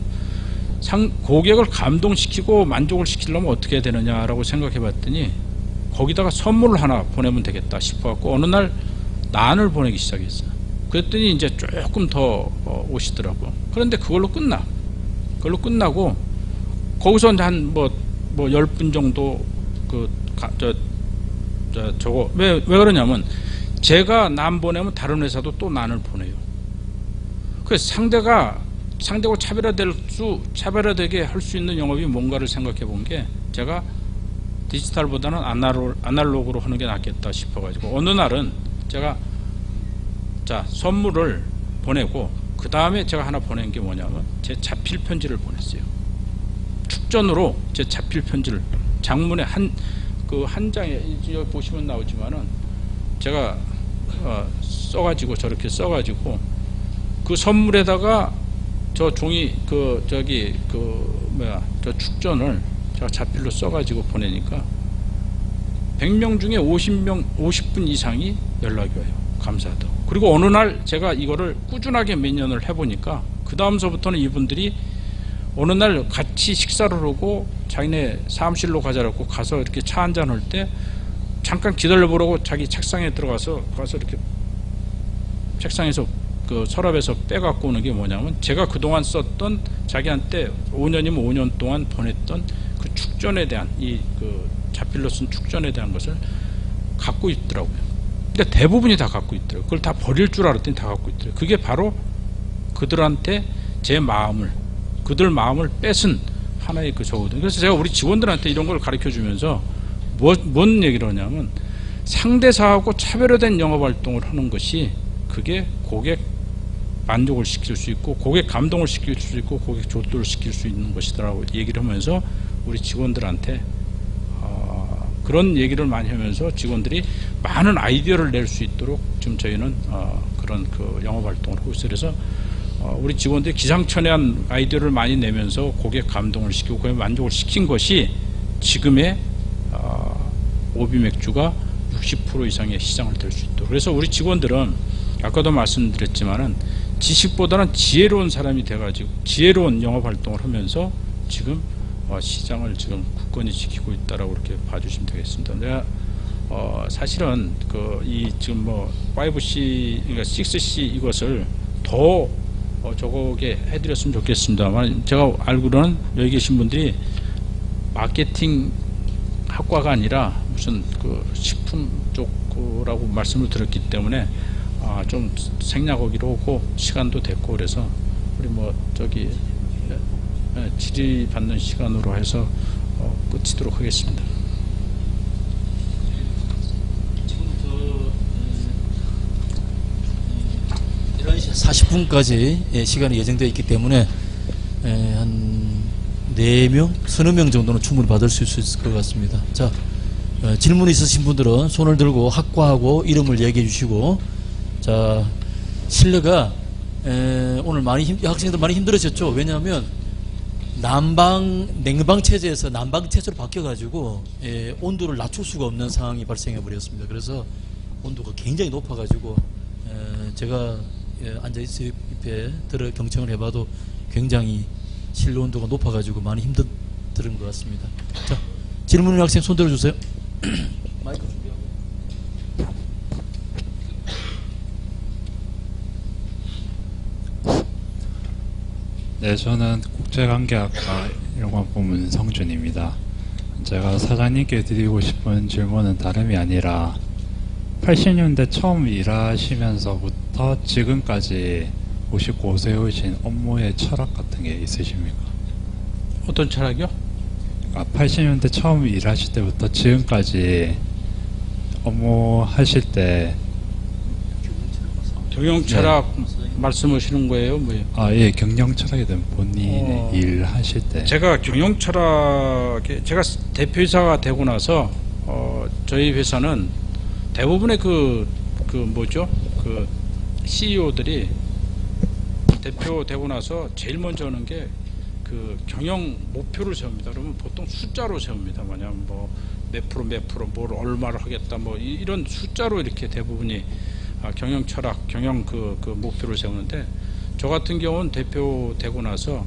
고객을 감동시키고 만족을 시키려면 어떻게 해야 되느냐라고 생각해 봤더니, 거기다가 선물을 하나 보내면 되겠다 싶어갖고 어느 날 난을 보내기 시작했어요. 그랬더니 이제 조금 더 오시더라고. 그런데 그걸로 끝나고 거기서 한 10분 정도 저거 왜 그러냐면, 제가 난 보내면 다른 회사도 또 난을 보내요. 그래서 상대가 차별화되게 할 수 있는 영업이 뭔가를 생각해 본 게, 제가 디지털보다는 아날로그로 하는 게 낫겠다 싶어가지고 어느 날은 제가 선물을 보내고, 그 다음에 제가 하나 보낸 게 뭐냐면 제 자필 편지를 보냈어요. 축전으로 제 자필 편지를 장문에 한 장에, 여기 보시면 나오지만은 제가 써가지고, 저렇게 써가지고 그 선물에다가 저 종이 저 축전을 제가 자필로 써가지고 보내니까 100명 중에 50분 이상이 연락이 와요. 감사하다고. 그리고 어느 날 제가 이거를 꾸준하게 몇 년을 해보니까 그 다음서부터는 이분들이 어느 날 같이 식사를 하고 자기네 사무실로 가자라고 가서 이렇게 차 한잔 할 때 잠깐 기다려보라고 자기 책상에 가서 이렇게 책상에서 서랍에서 빼갖고 오는 게 뭐냐면, 제가 그동안 썼던, 자기한테 5년이면 5년 동안 보냈던 그 축전에 대한, 자필로 쓴 축전에 대한 것을 갖고 있더라고요. 근데 대부분이 다 갖고 있더라고요. 그걸 다 버릴 줄 알았더니 다 갖고 있더라고요. 그게 바로 그들한테 그들 마음을 뺏은 하나의 저거거든요. 그래서 제가 우리 직원들한테 이런 걸 가르쳐 주면서 뭔 얘기를 하냐면, 상대사하고 차별화된 영업활동을 하는 것이, 그게 고객 만족을 시킬 수 있고, 고객 감동을 시킬 수 있고, 고객 졸도를 시킬 수 있는 것이라고 얘기를 하면서 우리 직원들한테 그런 얘기를 많이 하면서 직원들이 많은 아이디어를 낼 수 있도록 지금 저희는 그런 영업활동을 하고 있어요. 그래서 우리 직원들이 기상천외한 아이디어를 많이 내면서 고객 감동을 시키고 고객 만족을 시킨 것이 지금의 오비맥주가 60% 이상의 시장을 될 수 있도록. 그래서 우리 직원들은 아까도 말씀드렸지만은 지식보다는 지혜로운 사람이 돼가지고 지혜로운 영업활동을 하면서 지금 시장을 지금 굳건히 지키고 있다라고 이렇게 봐주시면 되겠습니다. 내가 사실은 지금 5C, 그러니까 6C 이것을 더 저거게 해드렸으면 좋겠습니다만, 제가 알고는 여기 계신 분들이 마케팅 학과가 아니라 무슨 식품 쪽이라고 말씀을 드렸기 때문에 좀 생략하기로 하고, 시간도 됐고, 그래서 우리 질의받는 시간으로 해서 끝이도록 하겠습니다. 지금부터 11시 40분까지 시간이 예정되어 있기 때문에 한 4명, 서너 명 정도는 충분히 받을 수 있을 것 같습니다. 자, 질문 있으신 분들은 손을 들고 학과하고 이름을 얘기해 주시고, 자, 실내가 오늘 학생들 많이 힘들으셨죠? 왜냐하면 냉방 체제에서 난방 체제로 바뀌어가지고 온도를 낮출 수가 없는 상황이 발생해 버렸습니다. 그래서 온도가 굉장히 높아가지고 제가 앉아있을 옆에 경청을 해봐도 굉장히 실내 온도가 높아가지고 많이 힘들은 것 같습니다. 자, 질문 있는 학생 손 들어주세요. 마이크 준비하고. 네, 저는 국제관계학과 일반부문 문성준입니다. 제가 사장님께 드리고 싶은 질문은 다름이 아니라 80년대 처음 일하시면서부터 지금까지 혹시 고세우신 업무의 철학 같은 게 있으십니까? 어떤 철학이요? 80년대 처음 일하실 때부터 지금까지 업무하실 때 경영 철학 말씀하시는 거예요? 뭐예요? 예, 경영 철학이든 본인의 일 하실 때 제가 경영 철학에 제가 대표이사가 되고 나서 저희 회사는 대부분의 그 CEO들이 대표 되고 나서 제일 먼저 하는 게 그 경영 목표를 세웁니다. 그러면 보통 숫자로 세웁니다. 뭐냐면 뭐 몇 프로 뭘 얼마를 하겠다 뭐 이런 숫자로 이렇게 대부분이 경영 철학, 경영 그 목표를 세우는데 저 같은 경우는 대표 되고 나서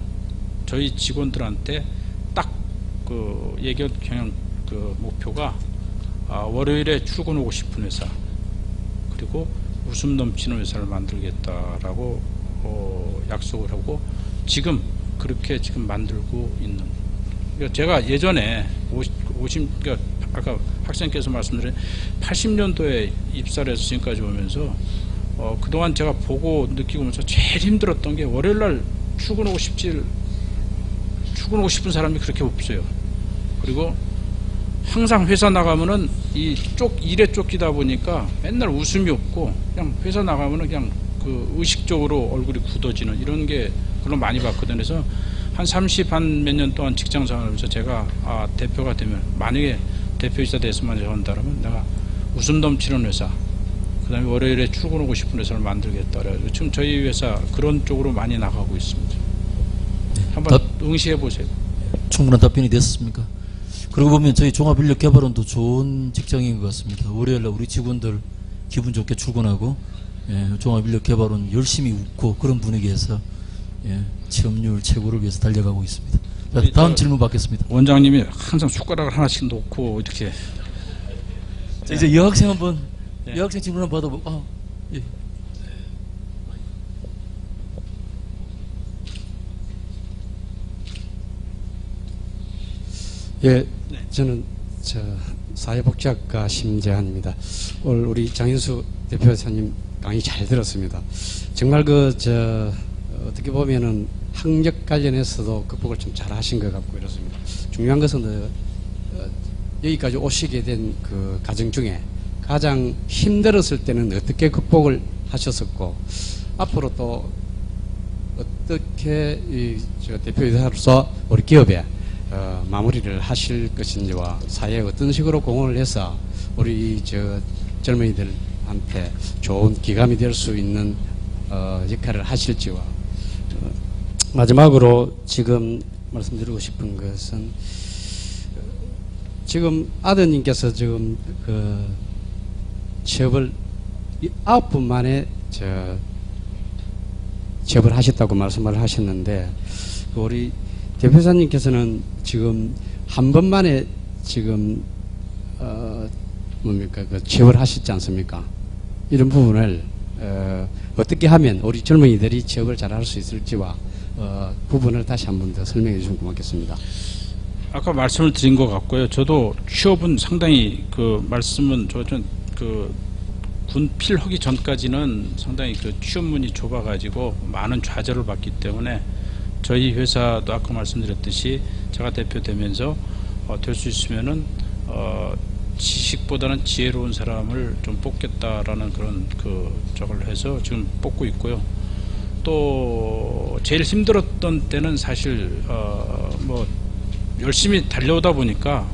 저희 직원들한테 딱 그 얘기한 경영 그 목표가 월요일에 출근하고 싶은 회사 그리고 웃음 넘치는 회사를 만들겠다라고 약속을 하고 지금 그렇게 지금 만들고 있는. 그러니까 제가 예전에 그러니까 아까 학생께서 말씀드린 80년도에 입사를 해서 지금까지 오면서 그동안 제가 보고 느끼고 오면서 제일 힘들었던 게 월요일날 출근하고 싶은 사람이 그렇게 없어요. 그리고 항상 회사 나가면은 일에 쫓기다 보니까 맨날 웃음이 없고 그냥 회사 나가면은 그냥 그 의식적으로 얼굴이 굳어지는 이런 게 그런 많이 봤거든요. 그래서 한 30 한 몇 년 동안 직장 생활하면서 제가 대표가 되면 만약에 대표이사 돼서만 한다면 내가 웃음 넘치는 회사 그 다음에 월요일에 출근하고 싶은 회사를 만들겠다. 그래서 지금 저희 회사 그런 쪽으로 많이 나가고 있습니다. 한번 응시해 보세요. 충분한 답변이 됐습니까? 그러고 보면 저희 종합인력개발원도 좋은 직장인 것 같습니다. 월요일날 우리 직원들 기분 좋게 출근하고 종합인력개발원 열심히 웃고 그런 분위기에서 취업률 최고를 위해서 달려가고 있습니다. 자, 다음 질문 받겠습니다. 원장님이 항상 숟가락을 하나씩 놓고 이렇게 자, 이제 여학생 한번 여학생 질문 한번 받아보고 예. 예, 저는 사회복지학과 심재한입니다. 오늘 우리 장인수 대표이사님 강의 잘 들었습니다. 정말 어떻게 보면은 학력 관련해서도 극복을 좀 잘 하신 것 같고 이렇습니다. 중요한 것은 여기까지 오시게 된 그 과정 중에 가장 힘들었을 때는 어떻게 극복을 하셨었고 앞으로 또 어떻게 대표이사로서 우리 기업에 마무리를 하실 것인지와 사회에 어떤 식으로 공헌을 해서 우리 젊은이들한테 좋은 기감이 될 수 있는 역할을 하실지와 마지막으로 지금 말씀드리고 싶은 것은 지금 아드님께서 지금 취업을 9분 만에 취업을 하셨다고 말씀을 하셨는데 우리 대표사님께서는 지금 한 번만에 지금 취업을 하셨지 않습니까? 이런 부분을 어떻게 하면 우리 젊은이들이 취업을 잘할 수 있을지와 부분을 다시 한 번 더 설명해 주시면 고맙겠습니다. 아까 말씀을 드린 것 같고요. 저도 취업은 상당히 말씀은 군 필하기 전까지는 상당히 취업문이 좁아가지고 많은 좌절을 받기 때문에 저희 회사도 아까 말씀드렸듯이 제가 대표되면서 될 수 있으면은 지식보다는 지혜로운 사람을 좀 뽑겠다라는 그런 저걸 해서 지금 뽑고 있고요. 또 제일 힘들었던 때는 사실 열심히 달려오다 보니까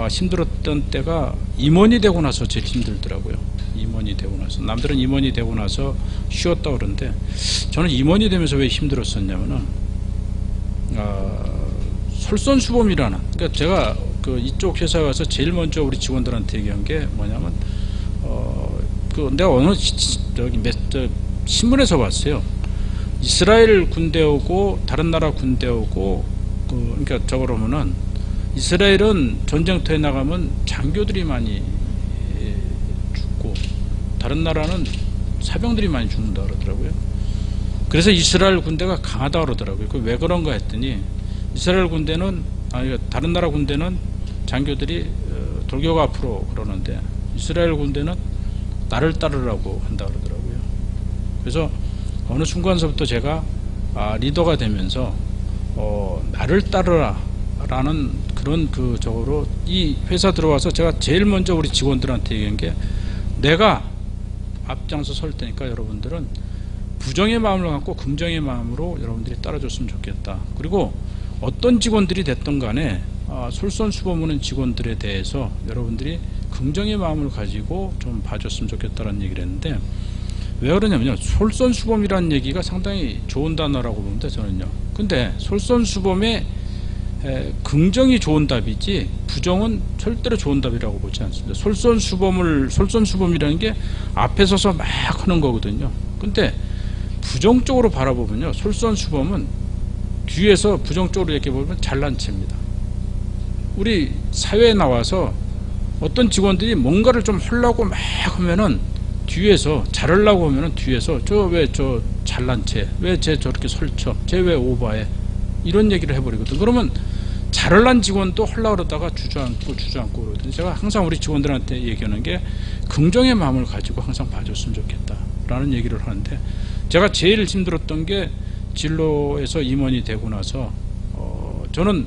힘들었던 때가 임원이 되고 나서 제일 힘들더라고요. 임원이 되고 나서 남들은 임원이 되고 나서 쉬었다 그러는데 저는 임원이 되면서 왜 힘들었었냐면은 솔선수범이라는 그러니까 제가 이쪽 회사에 와서 제일 먼저 우리 직원들한테 얘기한 게 뭐냐면 내가 어느 신문에서 봤어요. 이스라엘 군대 오고 다른 나라 군대 오고 그러니까 그러면은 이스라엘은 전쟁터에 나가면 장교들이 많이 죽고 다른 나라는 사병들이 많이 죽는다 그러더라고요. 그래서 이스라엘 군대가 강하다 그러더라고요. 그 왜 그런가 했더니 이스라엘 군대는 다른 나라 군대는 장교들이 돌격 앞으로 그러는데 이스라엘 군대는 나를 따르라고 한다 그러더라고요. 그래서 어느 순간서부터 제가 리더가 되면서 나를 따르라라는 그런 적으로 이 회사 들어와서 제가 제일 먼저 우리 직원들한테 얘기한 게 내가 앞장서 설 테니까 여러분들은 부정의 마음을 갖고 긍정의 마음으로 여러분들이 따라줬으면 좋겠다. 그리고 어떤 직원들이 됐든 간에 솔선수범하는 직원들에 대해서 여러분들이 긍정의 마음을 가지고 좀 봐줬으면 좋겠다는 얘기를 했는데 왜 그러냐면요. 솔선수범이라는 얘기가 상당히 좋은 단어라고 보는데 저는요. 근데 솔선수범의 긍정이 좋은 답이지 부정은 절대로 좋은 답이라고 보지 않습니다. 솔선수범이라는 게 앞에 서서 막 하는 거거든요. 근데 부정적으로 바라보면요. 솔선수범은 뒤에서 부정적으로 이렇게 보면 잘난 체입니다. 우리 사회에 나와서 어떤 직원들이 뭔가를 좀 하려고 막 하면은 뒤에서 잘하려고 하면은 뒤에서 저 잘난 체, 왜 쟤 저렇게 설쳐, 쟤 왜 오버해, 이런 얘기를 해버리거든. 그러면 잘하려는 직원도 하려고 그러다가 주저앉고 그러거든요. 제가 항상 우리 직원들한테 얘기하는 게 긍정의 마음을 가지고 항상 봐줬으면 좋겠다라는 얘기를 하는데 제가 제일 힘들었던 게 진로에서 임원이 되고 나서 저는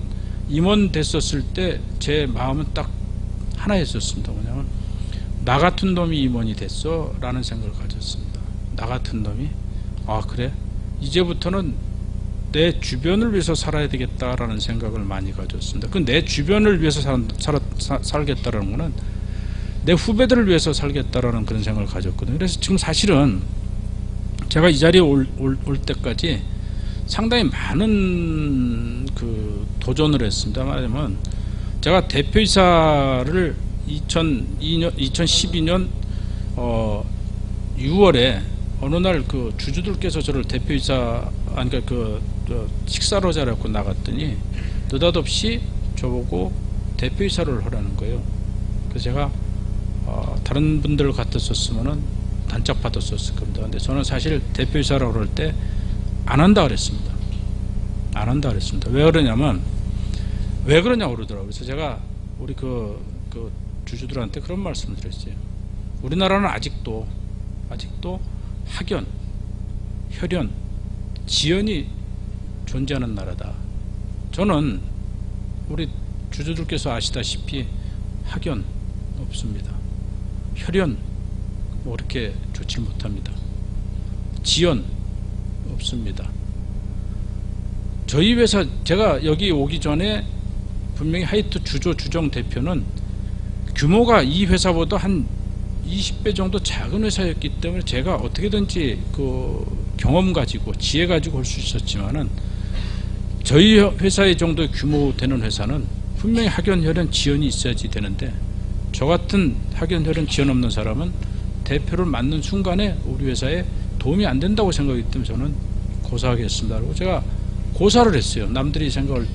임원 됐었을 때 제 마음은 딱 하나였었습니다. 뭐냐면 나 같은 놈이 임원이 됐어 라는 생각을 가졌습니다. 나 같은 놈이 그래? 이제부터는 내 주변을 위해서 살아야 되겠다라는 생각을 많이 가졌습니다. 그 내 주변을 위해서 살겠다라는 거는 내 후배들을 위해서 살겠다라는 그런 생각을 가졌거든요. 그래서 지금 사실은 제가 이 자리에 올 때까지 상당히 많은 도전을 했습니다. 말하자면 제가 대표이사를 2012년 6월에 어느 날 주주들께서 저를 대표이사 식사로 자라고 나갔더니 느닷없이 저보고 대표이사를 하라는 거예요. 그래서 제가 다른 분들 같았었으면은 단짝 받았었을 겁니다. 근데 저는 사실 대표이사라고 그럴 때 안 한다 그랬습니다. 안 한다 그랬습니다. 왜 그러냐고 그러더라고요. 그래서 제가 우리 주주들한테 그런 말씀을 드렸어요. 우리나라는 아직도 학연, 혈연, 지연이 존재하는 나라다. 저는 우리 주주들께서 아시다시피 학연 없습니다. 혈연 그렇게 좋지 못합니다. 지연 없습니다. 저희 회사 제가 여기 오기 전에 분명히 하이트 주정 대표는 규모가 이 회사보다 한 20배 정도 작은 회사였기 때문에 제가 어떻게든지 경험 가지고 지혜 가지고 할 수 있었지만은 저희 회사의 정도의 규모 되는 회사는 분명히 학연, 혈연, 지연이 있어야지 되는데 저 같은 학연, 혈연, 지연 없는 사람은 대표를 맡는 순간에 우리 회사에 도움이 안 된다고 생각하기 때문에 저는 고사하겠습니다. 그리고 제가 고사를 했어요. 남들이 생각을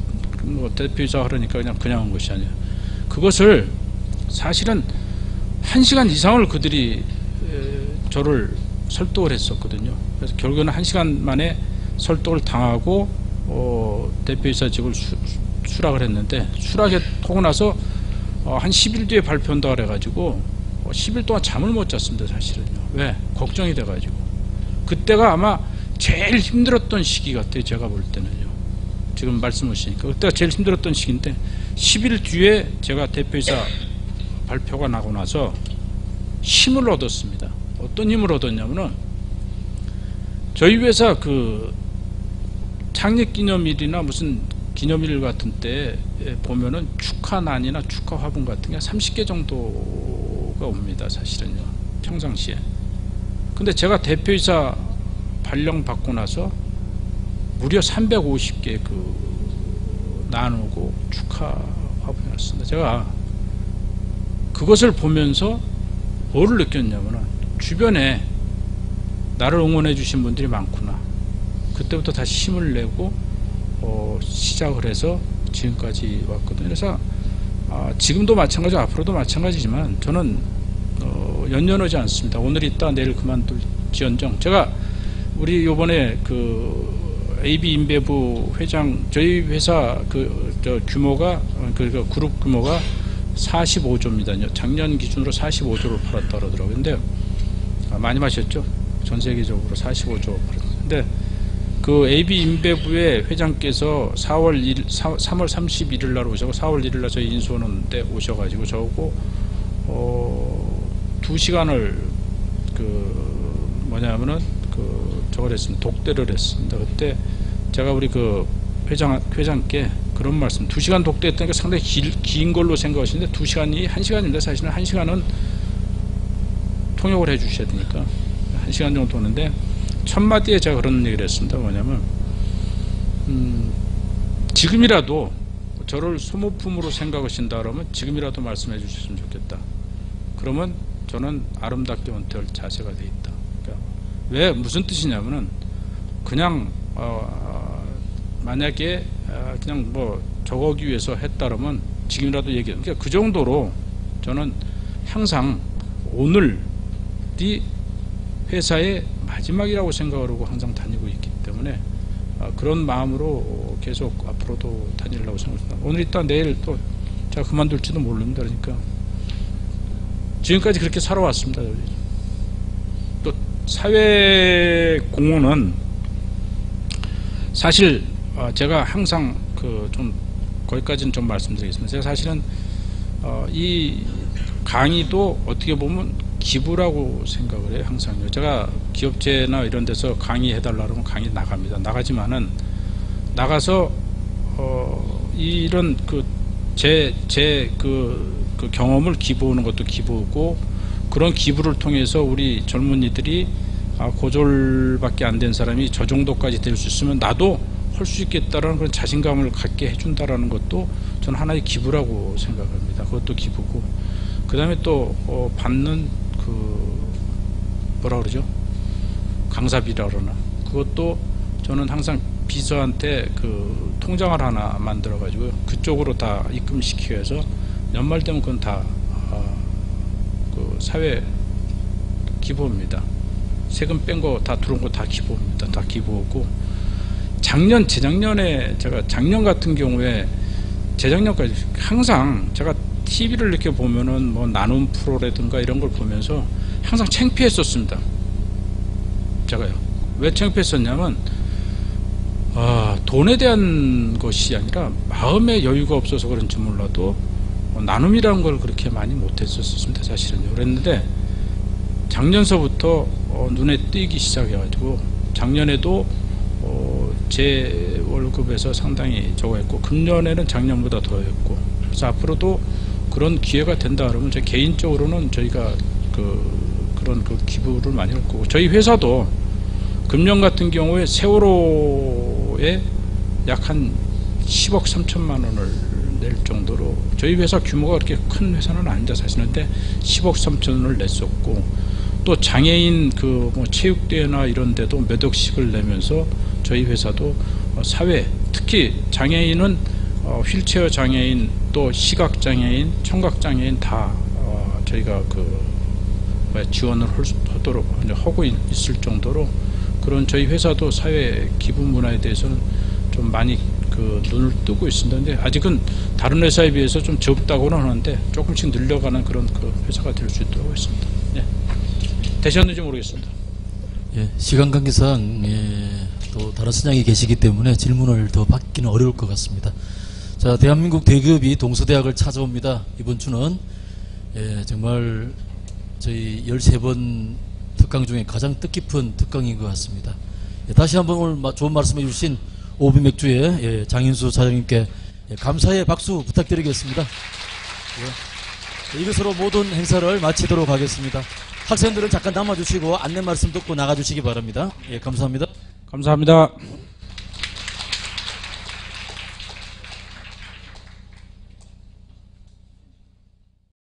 대표이사 하려니까 그냥 한 것이 아니라 그것을 사실은 1시간 이상을 그들이 저를 설득을 했었거든요. 그래서 결국에는 1시간 만에 설득을 당하고 대표이사직을 수락을 했는데 수락하고 나서 한 10일 뒤에 발표한다 그래가지고 10일 동안 잠을 못 잤습니다. 사실은요. 왜? 걱정이 돼가지고. 그때가 아마 제일 힘들었던 시기 같아요. 제가 볼 때는요. 지금 말씀하시니까 그때가 제일 힘들었던 시기인데 10일 뒤에 제가 대표이사 발표가 나고 나서 힘을 얻었습니다. 어떤 힘을 얻었냐면은 저희 회사 창립기념일이나 무슨 기념일 같은 때 보면은 축하난이나 축하 화분 같은 게 30개 정도가 옵니다. 사실은요. 평상시에. 근데 제가 대표이사 발령 받고 나서 무려 350개 나누고 축하 화분이 왔습니다. 제가 그것을 보면서 뭐를 느꼈냐면은 주변에 나를 응원해 주신 분들이 많구나. 그때부터 다시 힘을 내고 시작을 해서 지금까지 왔거든요. 그래서 지금도 마찬가지고 앞으로도 마찬가지지만 저는 연연하지 않습니다. 오늘 있다 내일 그만둘지언정 제가 우리 요번에 그 AB 인베브 회장 저희 회사 저 규모가 그 그룹 규모가 45조입니다. 작년 기준으로 45조를 팔았다 그러더라고요. 근데 많이 마셨죠. 전 세계적으로 45조 팔았는데 그 AB 인베브의 회장께서 3월 31일 날 오셔서 4월 1일 날 저희 인수하는 데 오셔가지고 저하고 2시간을 그 뭐냐면은 저걸 했습니다. 독대를 했습니다. 그때 제가 우리 그 회장께 그런 말씀, 2시간 독대했다니까 상당히 긴 걸로 생각하시는데 2시간이 1시간인데 사실은 1시간은 통역을 해 주셔야 되니까 1시간 정도 도는데 첫 마디에 제가 그런 얘기를 했습니다. 뭐냐면 지금이라도 저를 소모품으로 생각하신다 그러면 지금이라도 말씀해 주셨으면 좋겠다. 그러면 저는 아름답게 은퇴할 자세가 돼 있다. 그러니까 왜 무슨 뜻이냐면은 그냥 만약에 그냥 뭐 저거기 위해서 했다라면 지금이라도 얘기해. 그러니까 그 정도로 저는 항상 오늘이 회사의 마지막이라고 생각을 하고 항상 다니고 있기 때문에 그런 마음으로 계속 앞으로도 다니려고 생각합니다. 오늘 있다 내일 또 제가 그만둘지도 모릅니다. 그러니까 지금까지 그렇게 살아왔습니다. 또 사회 공헌은 사실 제가 항상 좀 거기까지는 좀 말씀드리겠습니다. 제가 사실은 이 강의도 어떻게 보면 기부라고 생각을 해요. 항상요. 제가 기업체나 이런 데서 강의해달라 그러면 강의 나갑니다. 나가지만은 나가서 이런 제 경험을 기부하는 것도 기부고 그런 기부를 통해서 우리 젊은이들이 고졸밖에 안 된 사람이 저 정도까지 될 수 있으면 나도 할 수 있겠다라는 그런 자신감을 갖게 해준다라는 것도 저는 하나의 기부라고 생각합니다. 그것도 기부고 그 다음에 또 받는 뭐라 그러죠? 강사비라 그러나 그것도 저는 항상 비서한테 통장을 하나 만들어 가지고 그쪽으로 다 입금시키기 위해서 연말 되면 그건 다 사회 기부입니다. 세금 뺀 거 다 들어온 거 다 기부입니다. 다 기부하고 재작년에 제가 작년 같은 경우에 재작년까지 항상 제가 TV를 이렇게 보면은 뭐 나눔 프로라든가 이런 걸 보면서 항상 창피했었습니다. 제가요. 왜 창피했었냐면 돈에 대한 것이 아니라 마음의 여유가 없어서 그런지 몰라도 나눔이라는 걸 그렇게 많이 못했었습니다. 사실은요. 그랬는데 작년서부터 눈에 띄기 시작해가지고 작년에도 제 월급에서 상당히 저거 했고 금년에는 작년보다 더 했고 그래서 앞으로도 그런 기회가 된다 그러면 제 개인적으로는 저희가 그런 기부를 많이 할 거고 저희 회사도 금년 같은 경우에 세월호에 약 한 10억 3천만 원을 낼 정도로 저희 회사 규모가 그렇게 큰 회사는 아닌데 사실은데 10억 3천을 냈었고 또 장애인 뭐 체육대회나 이런 데도 몇 억씩을 내면서 저희 회사도 사회 특히 장애인은 휠체어 장애인 또 시각 장애인 청각 장애인 다 저희가 지원을 하도록 하고 있을 정도로 그런 저희 회사도 사회 기부 문화에 대해서는 좀 많이 눈을 뜨고 있습니다. 근데 아직은 다른 회사에 비해서 좀 적다고는 하는데 조금씩 늘려가는 그런 회사가 될 수 있도록 했습니다. 예. 되셨는지 모르겠습니다. 예, 시간 관계상 또 다른 선장이 계시기 때문에 질문을 더 받기는 어려울 것 같습니다. 자, 대한민국 대기업이 동서대학을 찾아옵니다. 이번 주는 정말 저희 13번 특강 중에 가장 뜻깊은 특강인 것 같습니다. 다시 한번 오늘 좋은 말씀해 주신 오비맥주의 장인수 사장님께 감사의 박수 부탁드리겠습니다. 이것으로 모든 행사를 마치도록 하겠습니다. 학생들은 잠깐 남아주시고 안내 말씀 듣고 나가주시기 바랍니다. 감사합니다. 감사합니다.